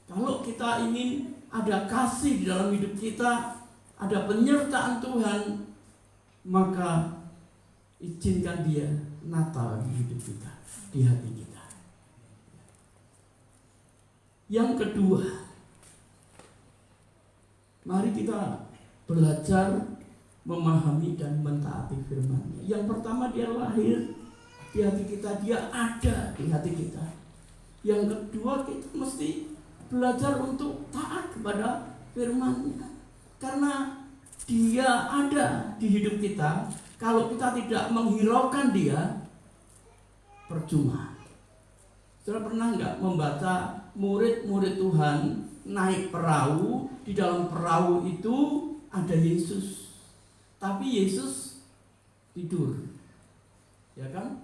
Kalau kita ingin ada kasih di dalam hidup kita, ada penyertaan Tuhan, maka izinkan Dia Natal di hidup kita, di hati kita. Yang kedua, mari kita belajar memahami dan mentaati firman-Nya. Yang pertama, Dia lahir di hati kita, Dia ada di hati kita. Yang kedua, kita mesti belajar untuk taat kepada firman-Nya. Karena Dia ada di hidup kita. Kalau kita tidak menghiraukan Dia, percuma. Saudara pernah nggak membaca murid-murid Tuhan naik perahu, di dalam perahu itu ada Yesus, tapi Yesus tidur, ya kan?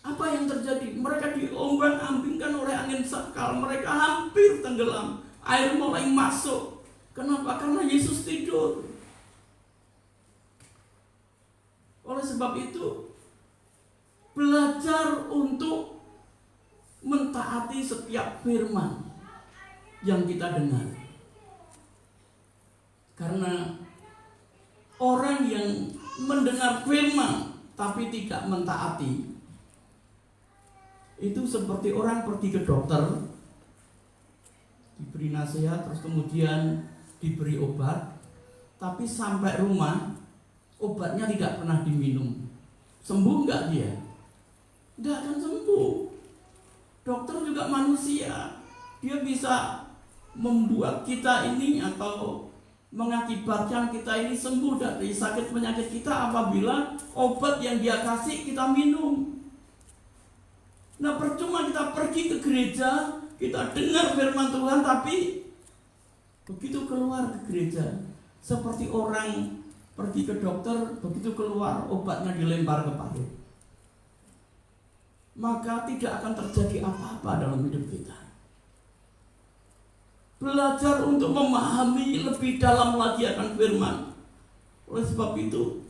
Apa yang terjadi? Mereka diombang-ambingkan oleh angin sakal, mereka hampir tenggelam, air mulai masuk. Kenapa? Karena Yesus tidur. Oleh sebab itu, belajar untuk mentaati setiap firman yang kita dengar. Karena orang yang mendengar firman tapi tidak mentaati, itu seperti orang pergi ke dokter, diberi nasihat, terus kemudian diberi obat, tapi sampai rumah obatnya tidak pernah diminum. Sembuh nggak dia? Nggak akan sembuh. Dokter juga manusia, dia bisa membuat kita ini atau mengakibatkan kita ini sembuh dari sakit penyakit kita apabila obat yang dia kasih kita minum. Nah, percuma kita pergi ke gereja, kita dengar firman Tuhan, tapi begitu keluar ke gereja, seperti orang pergi ke dokter, begitu keluar obatnya dilempar ke parit. Maka tidak akan terjadi apa-apa dalam hidup kita. Belajar untuk memahami lebih dalam lagi akan firman. Oleh sebab itu,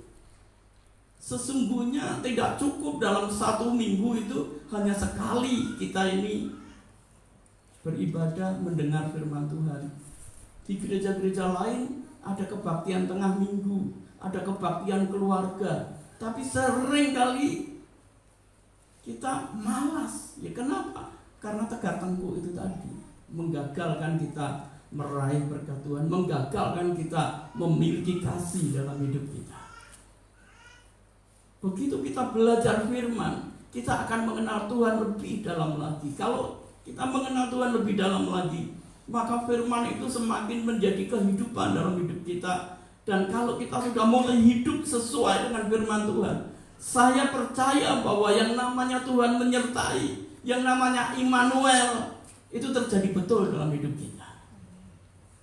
sesungguhnya tidak cukup dalam 1 minggu itu hanya sekali kita ini beribadah mendengar firman Tuhan. Di gereja-gereja lain ada kebaktian tengah minggu, ada kebaktian keluarga, tapi sering kali kita malas. Ya kenapa? Karena tegar tengkuk itu tadi menggagalkan kita meraih berkat Tuhan, menggagalkan kita memiliki kasih dalam hidup kita. Begitu kita belajar firman, kita akan mengenal Tuhan lebih dalam lagi. Kalau kita mengenal Tuhan lebih dalam lagi, maka firman itu semakin menjadi kehidupan dalam hidup kita. Dan kalau kita sudah mulai hidup sesuai dengan firman Tuhan, saya percaya bahwa yang namanya Tuhan menyertai, yang namanya Immanuel, itu terjadi betul dalam hidup kita.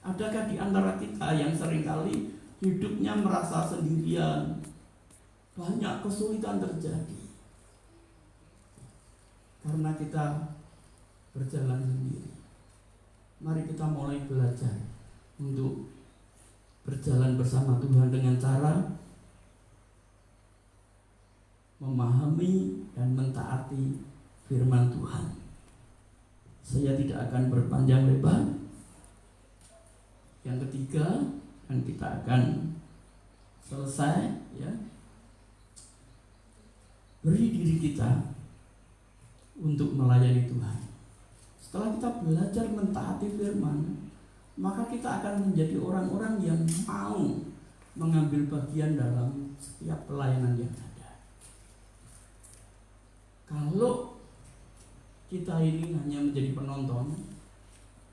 Adakah di antara kita yang seringkali hidupnya merasa sendirian, banyak kesulitan terjadi karena kita berjalan sendiri? Mari kita mulai belajar untuk berjalan bersama Tuhan dengan cara memahami dan mentaati firman Tuhan. Saya tidak akan berpanjang lebar. Yang ketiga, dan kita akan selesai, ya. Beri diri kita untuk melayani Tuhan. Setelah kita belajar mentaati firman, maka kita akan menjadi orang-orang yang mau mengambil bagian dalam setiap pelayanan yang ada. Kalau kita ini hanya menjadi penonton,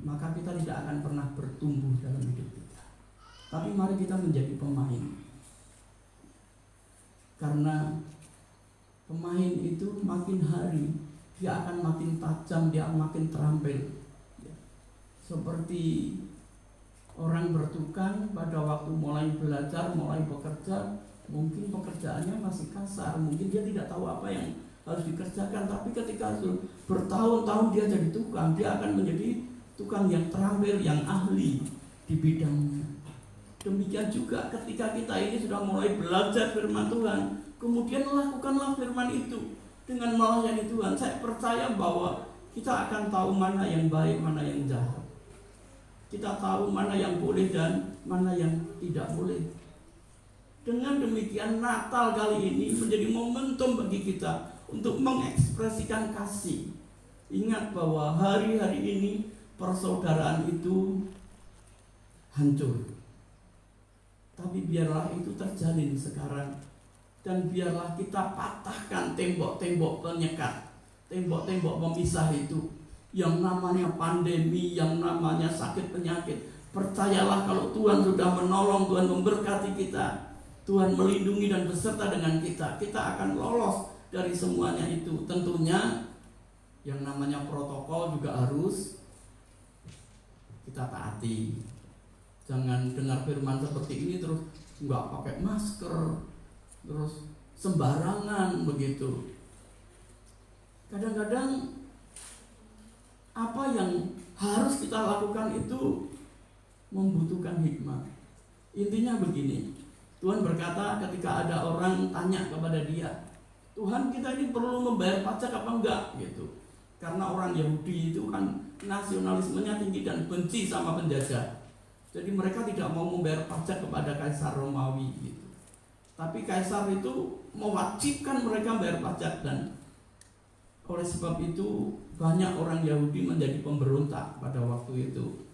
maka kita tidak akan pernah bertumbuh dalam hidup kita. Tapi mari kita menjadi pemain. Karena pemain itu makin hari dia akan makin tajam, dia akan makin terampil. Seperti Orang bertukang pada waktu mulai belajar, mulai bekerja, mungkin pekerjaannya masih kasar, mungkin dia tidak tahu apa yang harus dikerjakan. Tapi ketika bertahun-tahun dia jadi tukang, dia akan menjadi tukang yang terampil, yang ahli di bidangnya. Demikian juga ketika kita ini sudah mulai belajar firman Tuhan, kemudian lakukanlah firman itu dengan melayani Tuhan. Saya percaya bahwa kita akan tahu mana yang baik, mana yang jahat. Kita tahu mana yang boleh dan mana yang tidak boleh. Dengan demikian Natal kali ini menjadi momentum bagi kita untuk mengekspresikan kasih. Ingat bahwa hari-hari ini persaudaraan itu hancur. Tapi biarlah itu terjalin sekarang. Dan biarlah kita patahkan tembok-tembok penyekat, tembok-tembok pemisah itu. Yang namanya pandemi, yang namanya sakit penyakit. Percayalah kalau Tuhan sudah menolong, Tuhan memberkati kita, Tuhan melindungi dan beserta dengan kita, kita akan lolos dari semuanya itu. Tentunya yang namanya protokol juga harus kita taati. Jangan dengar firman seperti ini terus nggak pakai masker, terus sembarangan begitu. Kadang-kadang apa yang harus kita lakukan itu membutuhkan hikmah. Intinya begini, Tuhan berkata ketika ada orang tanya kepada dia, Tuhan, kita ini perlu membayar pajak apa enggak gitu. Karena orang Yahudi itu kan nasionalismenya tinggi dan benci sama penjajah. Jadi mereka tidak mau membayar pajak kepada Kaisar Romawi gitu. Tapi Kaisar itu mewajibkan mereka membayar pajak, dan oleh sebab itu banyak orang Yahudi menjadi pemberontak pada waktu itu.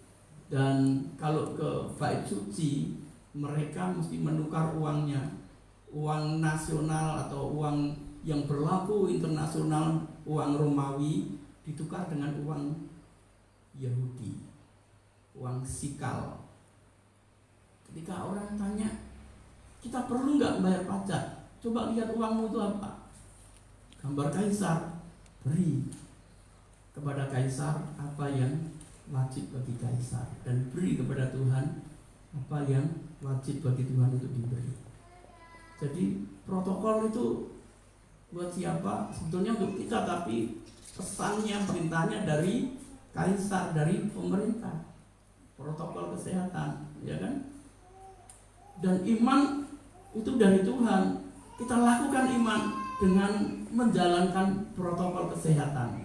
Dan kalau ke bait suci, mereka mesti menukar uangnya, uang nasional atau uang yang berlaku internasional, uang Romawi ditukar dengan uang Yahudi, uang sikal. Ketika orang tanya, kita perlu nggak bayar pajak? Coba lihat uangmu itu apa? Gambar Kaisar. Beri kepada Kaisar apa yang wajib bagi Kaisar, dan beri kepada Tuhan apa yang wajib bagi Tuhan untuk diberi. Jadi protokol itu buat siapa? Sebetulnya untuk kita, tapi pesannya, perintahnya dari Kaisar, dari pemerintah. Protokol kesehatan, ya kan? Dan iman itu dari Tuhan. Kita lakukan iman dengan menjalankan protokol kesehatan.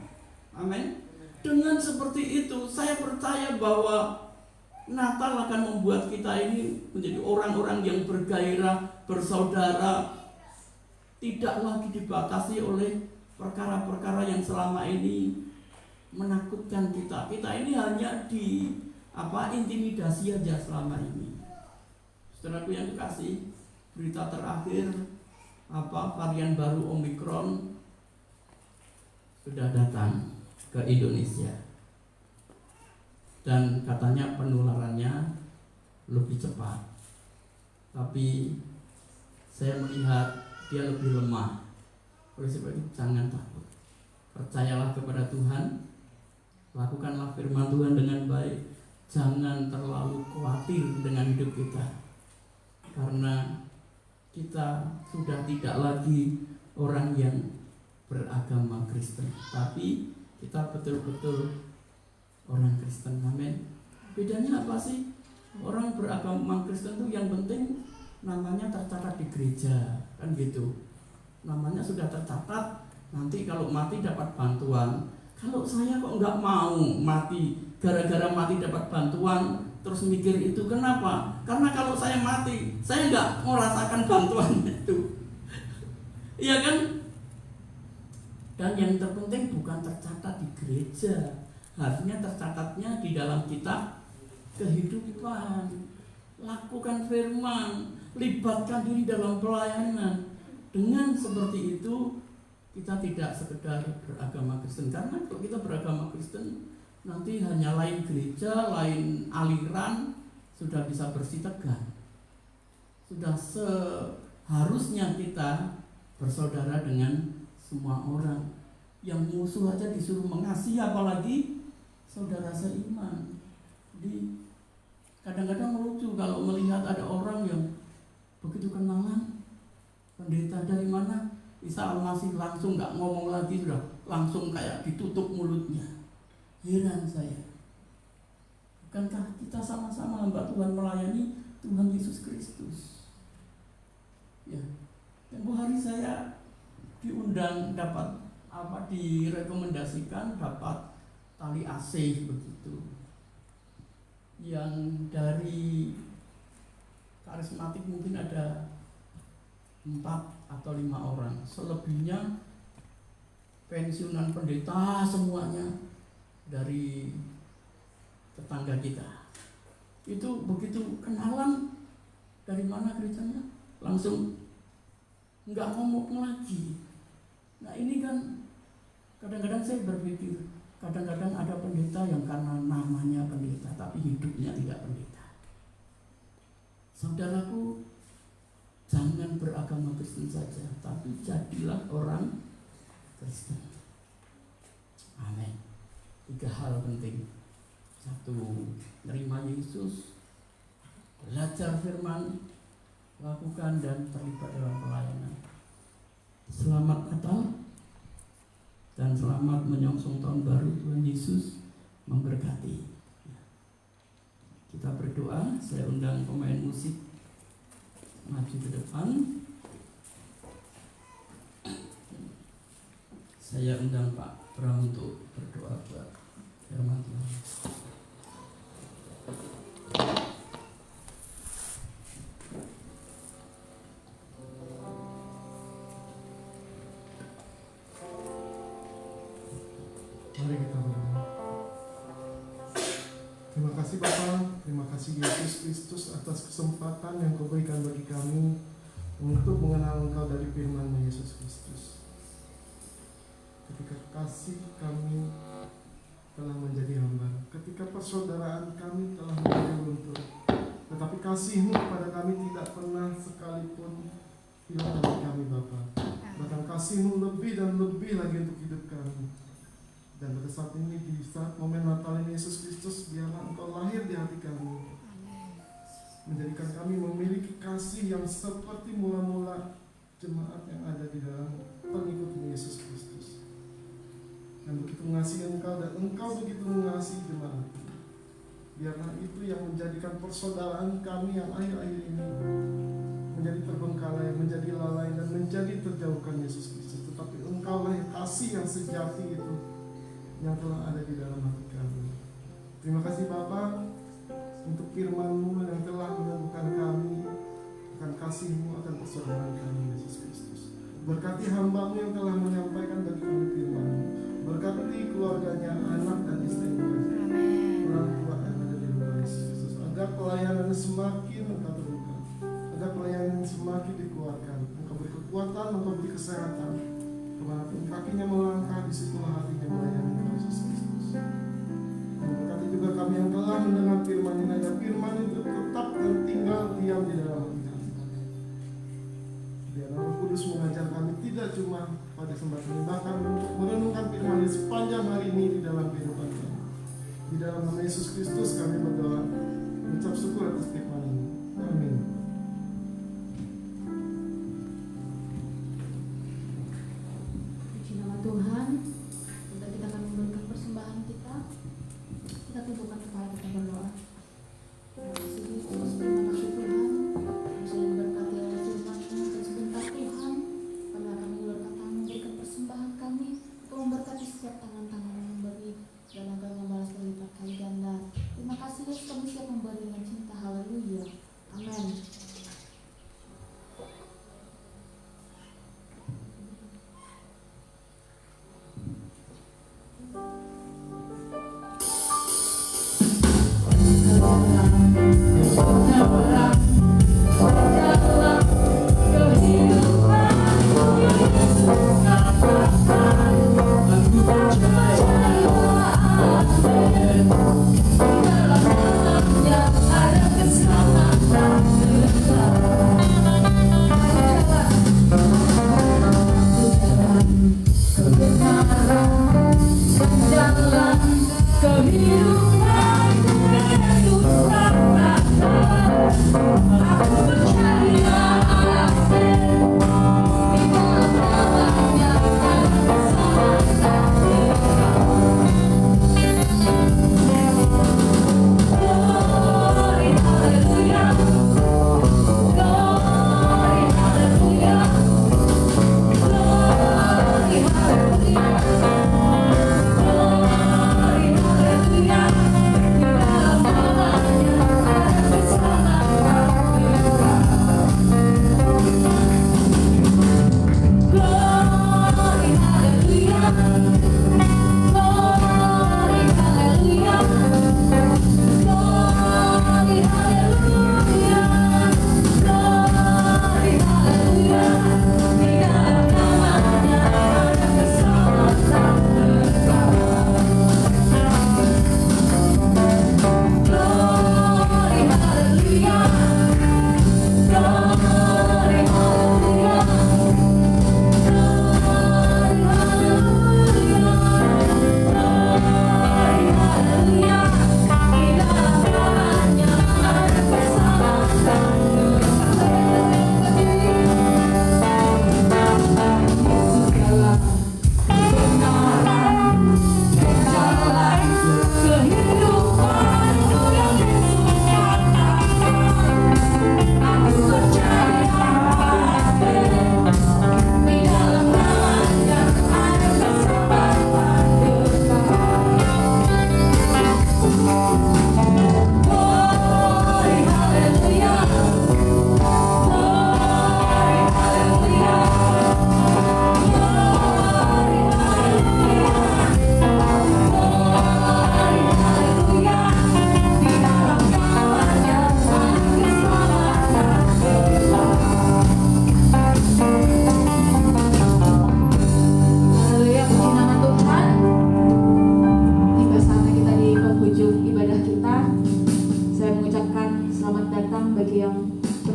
Amin. Dengan seperti itu, saya percaya bahwa Natal akan membuat kita ini menjadi orang-orang yang bergairah, bersaudara, tidak lagi dibatasi oleh perkara-perkara yang selama ini menakutkan kita. Kita ini hanya intimidasi aja selama ini. Saudaraku yang dikasih, berita terakhir varian baru Omikron sudah datang ke Indonesia, dan katanya penularannya lebih cepat. Tapi saya melihat dia lebih lemah. Oleh sebab itu jangan takut, percayalah kepada Tuhan, lakukanlah firman Tuhan dengan baik. Jangan terlalu khawatir dengan hidup kita, karena kita sudah tidak lagi orang yang beragama Kristen, tapi kita betul-betul orang Kristen. Amin. Bedanya apa sih? Orang beragama Kristen itu yang penting namanya tercatat di gereja, kan gitu. Namanya sudah tercatat, nanti kalau mati dapat bantuan. Kalau saya kok nggak mau mati, gara-gara mati dapat bantuan, terus mikir itu kenapa? Karena kalau saya mati, saya nggak merasakan bantuan itu. Iya kan? Dan yang terpenting bukan tercatat di gereja, harusnya tercatatnya di dalam kitab kehidupan. Lakukan firman, libatkan diri dalam pelayanan. Dengan seperti itu, kita tidak sekedar beragama Kristen. Karena kalau kita beragama Kristen, nanti hanya lain gereja, lain aliran, sudah bisa bersih tegang. Sudah seharusnya kita bersaudara dengan semua orang. Yang musuh aja disuruh mengasihi, apalagi saudara seiman. Di Kadang-kadang lucu kalau melihat ada orang yang begitu kenalan, pendeta dari mana, Isa Al-Masih langsung nggak ngomong lagi, sudah langsung kayak ditutup mulutnya. Heran saya. Bukankah kita sama-sama hamba Tuhan melayani Tuhan Yesus Kristus? Ya, tempoh hari saya diundang dapat direkomendasikan dapat tali AC begitu. Yang dari karismatik mungkin ada 4 atau 5 orang. Selebihnya pensiunan pendeta semuanya dari tetangga kita. Itu begitu kenalan, dari mana gerejanya, langsung nggak ngomong lagi. Nah ini kan kadang-kadang saya berpikir, kadang-kadang ada pendeta yang karena namanya pendeta tapi hidupnya tidak pendeta. Saudaraku, jangan beragama Kristen saja, tapi jadilah orang Kristen. Amin. 3 hal penting. 1, menerima Yesus, belajar firman, lakukan dan terlibat dalam pelayanan. Selamat Natal dan selamat menyongsong tahun baru. Tuhan Yesus memberkati. Kita berdoa. Saya undang pemain musik maju ke depan. Saya undang Pak Bram untuk berdoa buat firman Tuhan. Mari kita berdoa. Terima kasih Bapa, terima kasih Yesus Kristus atas kesempatan yang Kau berikan bagi kami untuk mengenal Engkau dari firman-Mu Yesus Kristus. Ketika kasih kami telah menjadi hamba, ketika persaudaraan kami telah menjadi luntur, tetapi kasih-Mu kepada kami tidak pernah sekalipun hilang dari kami Bapa. Bahkan kasih-Mu lebih dan lebih lagi untuk hidup kami. Dan pada saat ini, di saat momen Natal ini, Yesus Kristus, biarlah Engkau lahir di hati kami, menjadikan kami memiliki kasih yang seperti mula-mula jemaat yang ada di dalam pengikut Yesus Kristus, yang begitu mengasihi Engkau dan Engkau begitu mengasihi jemaat. Biarlah itu yang menjadikan persaudaraan kami yang akhir-akhir ini menjadi terbengkalai, menjadi lalai, dan menjadi terjauhkan Yesus Kristus. Tetapi Engkau lah yang kasih yang sejati itu yang telah ada di dalam hati kami. Terima kasih Bapa untuk firman-Mu yang telah meneguhkan kami akan kasih-Mu, akan persaudaraan kami Yesus Kristus. Berkati hamba-Mu yang telah menyampaikan bagi kami firman-Mu. Berkati keluarganya, anak dan istrinya, orang tua yang ada di rumah Yesus Kristus, agar pelayanan semakin Engkau terbuka, agar pelayanan semakin dikuatkan. Engkau beri kekuatan, Engkau beri kesehatan. Kemanapun kakinya melangkah, disitulah hatinya melayani Yesus Kristus. Berkati juga kami yang telah mendengar firman ini, agar firman itu tetap dan tinggal diam di dalam hati kami. Biar Roh Kudus mengajar kami tidak cuma pada sembahyang ini, bahkan untuk merenungkan firman ini sepanjang hari ini di dalam kehidupan kami. Di dalam nama Yesus Kristus kami berdoa, mengucap syukur atas firman ini. Amin. Tuhan, juga kita akan memberikan persembahan kita. Kita tundukkan kepala kita berdoa. Terima kasih Yesus, terima kasih Tuhan. Saya memberkati oleh firman-Mu dan sebentar Tuhan, kami akan mengulurkan tangan memberikan persembahan kami untuk memberkati setiap tangan-tangan yang memberi dan agar membalas berlipat kali ganda. Terima kasih Yesus, kami siap memberi dengan cinta. Haleluya.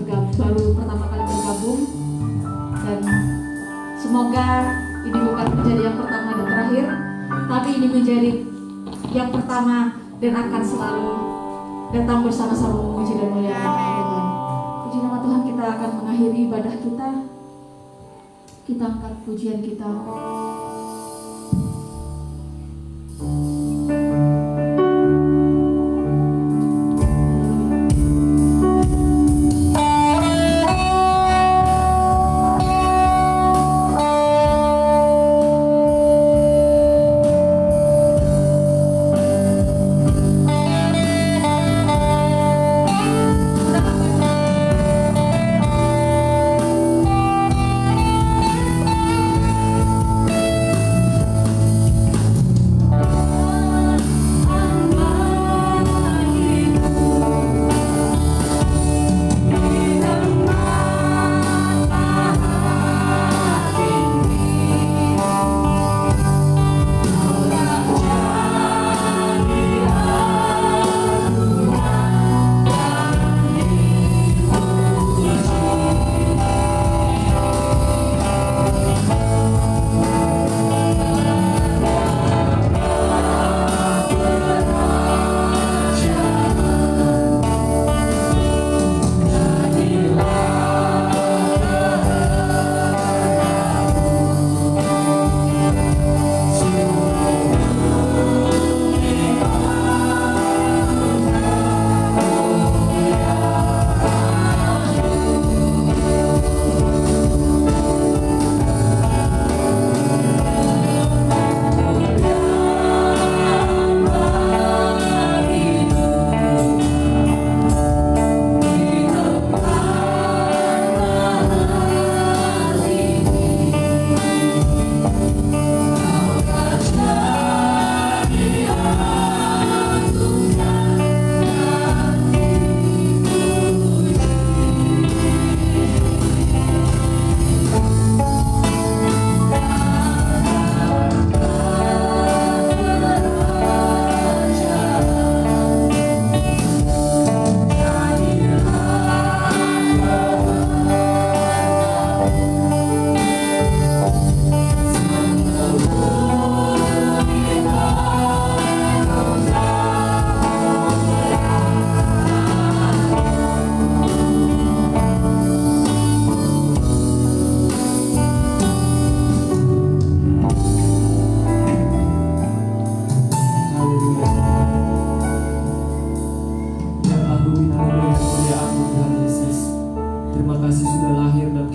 yang baru pertama kali bergabung, dan semoga ini bukan menjadi yang pertama dan terakhir, tapi ini menjadi yang pertama dan akan selalu datang bersama-sama memuji dan memuliakan nama Tuhan. Puji nama Tuhan, kita akan mengakhiri ibadah kita. Kita angkat pujian kita.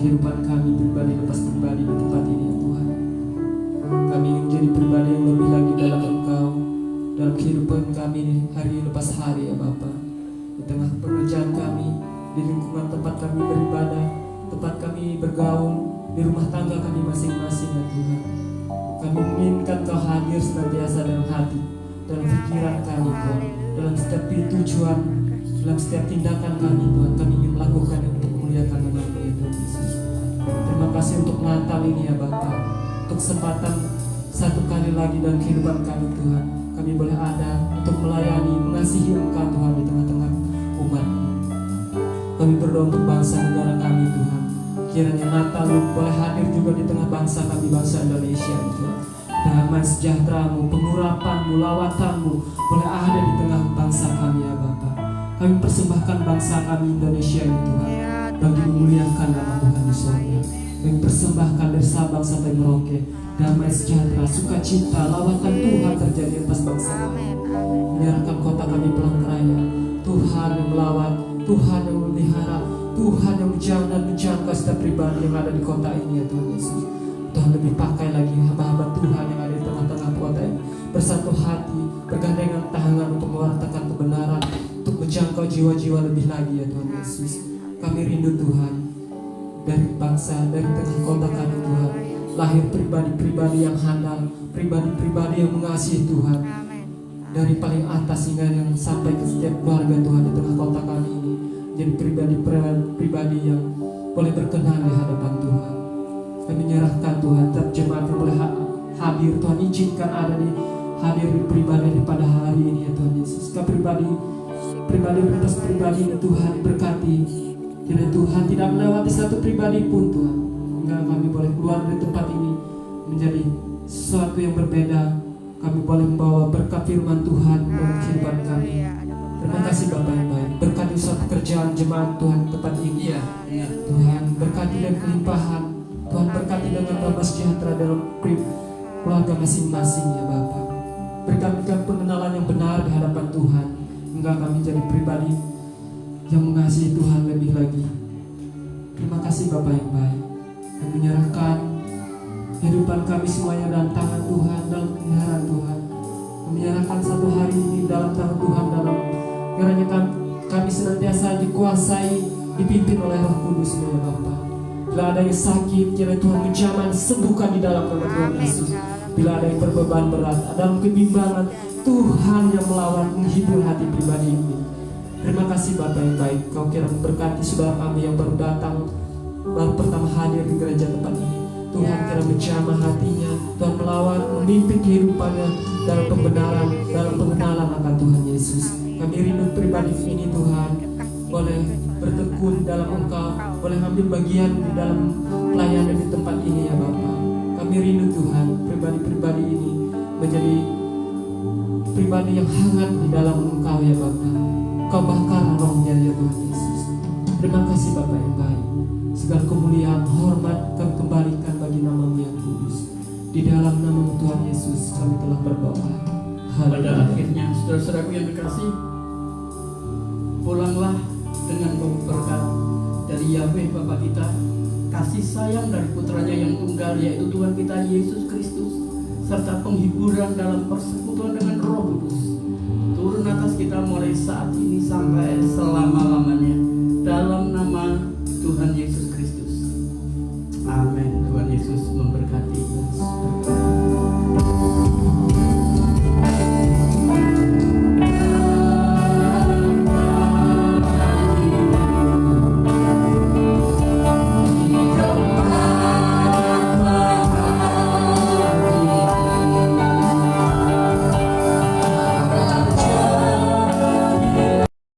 kehidupan kami pribadi lepas pribadi di tempat ini ya Tuhan. Kami ingin menjadi pribadi yang lebih lagi dalam Engkau, dalam kehidupan kami ini hari lepas hari ya Bapa. Di tengah pekerjaan kami, di lingkungan tempat kami beribadah, tempat kami bergaul, di rumah tangga kami masing-masing ya Tuhan. Kami menginginkan Kau hadir senantiasa dalam hati, dalam pikiran kami Tuhan, dalam setiap tujuan, dalam setiap tindakan kami Tuhan. Kami ingin melakukan untuk memuliakan nama-Mu ya Tuhan Yesus. Terima kasih untuk Natal ini ya Bapa, untuk kesempatan satu kali lagi dalam kehidupan kami Tuhan. Kami boleh ada untuk melayani, mengasihi Engkau Tuhan di tengah-tengah umat. Kami berdoa untuk bangsa negara kami Tuhan. Kiranya Natal boleh hadir juga di tengah bangsa kami, bangsa Indonesia Tuhan. Damai sejahtera-Mu, pengurapan-Mu, lawatan-Mu boleh ada di tengah bangsa kami ya Bapa. Kami persembahkan bangsa kami Indonesia ini Tuhan, bagi memuliakan nama Tuhan di surga. Kami persembahkan dari Sabang sampai Merauke, damai sejahtera, sukacita, lawatan Tuhan terjadi atas bangsa kami. Menyerahkan kota kami Palangkaraya, Tuhan yang melawat, Tuhan yang memelihara, Tuhan yang menjangkau dan menjangkau setiap pribadi yang ada di kota ini ya Tuhan Yesus. Tuhan lebih pakai lagi hamba-hamba Tuhan yang ada di tengah-tengah kota ini, bersatu hati, bergandengan tangan untuk mewartakan kebenaran, untuk menjangkau jiwa-jiwa lebih lagi ya Tuhan Yesus. Kami rindu Tuhan, dari bangsa, dari tengah kota kami Tuhan, lahir pribadi-pribadi yang handal, pribadi-pribadi yang mengasihi Tuhan, dari paling atas hingga yang sampai ke setiap keluarga Tuhan di tengah kota kami ini. Jadi pribadi-pribadi yang boleh berkenan di hadapan Tuhan. Kami menyerahkan Tuhan, setiap jemaat yang boleh hadir Tuhan, izinkan ada di hadir di pribadi pada hari ini ya Tuhan Yesus. Kami pribadi pribadi-pribadi pribadi ini Tuhan berkati. Kiranya Tuhan tidak melewati satu pribadi pun Tuhan, hingga kami boleh keluar dari tempat ini menjadi sesuatu yang berbeda. Kami boleh membawa berkat firman Tuhan dalam kehidupan kami. Terima kasih Bapak yang baik. Berkati usaha pekerjaan jemaat Tuhan tempat ini. Iya, benar. Tuhan berkati dengan kelimpahan. Tuhan berkati dengan damai sejahtera dalam keluarga masing-masing ya Bapak. Berikan pengenalan yang benar di hadapan Tuhan, hingga kami jadi pribadi yang mengasihi Tuhan lebih lagi. Terima kasih Bapak yang baik. Kami menyerahkan kehidupan kami semuanya dalam tangan Tuhan, dalam pemeliharaan Tuhan. Kami menyerahkan satu hari ini dalam tangan Tuhan, dalam kiranya kami senantiasa dikuasai, dipimpin oleh Roh Kudus ya Bapa. Bila ada yang sakit, kiranya Tuhan menjamah, sembuhkan di dalam nama Tuhan Yesus. Bila ada yang berbeban berat, dalam kebimbangan, Tuhan yang melawan menghibur hati pribadi ini. Terima kasih Bapak yang baik. Kau kira memberkati saudara kami yang baru datang, baru pertama hadir di gereja tempat ini. Tuhan kira menjamah hatinya, Tuhan melawan, memimpin kehidupannya dalam pembenaran, dalam pengenalan akan Tuhan Yesus. Kami rindu pribadi ini Tuhan, boleh bertekun dalam Engkau, boleh ambil bagian di dalam pelayanan di tempat ini ya Bapak. Kami rindu Tuhan, pribadi-pribadi ini menjadi pribadi yang hangat di dalam Engkau ya Bapak. Kau bakar rohnya ya Tuhan Yesus. Terima kasih Bapak yang baik. Segala kemuliaan, hormat kami kembalikan bagi nama-Mu yang kudus. Di dalam nama Tuhan Yesus kami telah berdoa. Pada Haleluya. akhirnya saudara-saudaraku yang terkasih, pulanglah dengan berkat dari Yahweh Bapa kita, kasih sayang dari putranya yang tunggal yaitu Tuhan kita Yesus Kristus, serta penghiburan dalam persekutuan dengan Roh Kudus turun atas kita mulai saat ini sampai selamanya.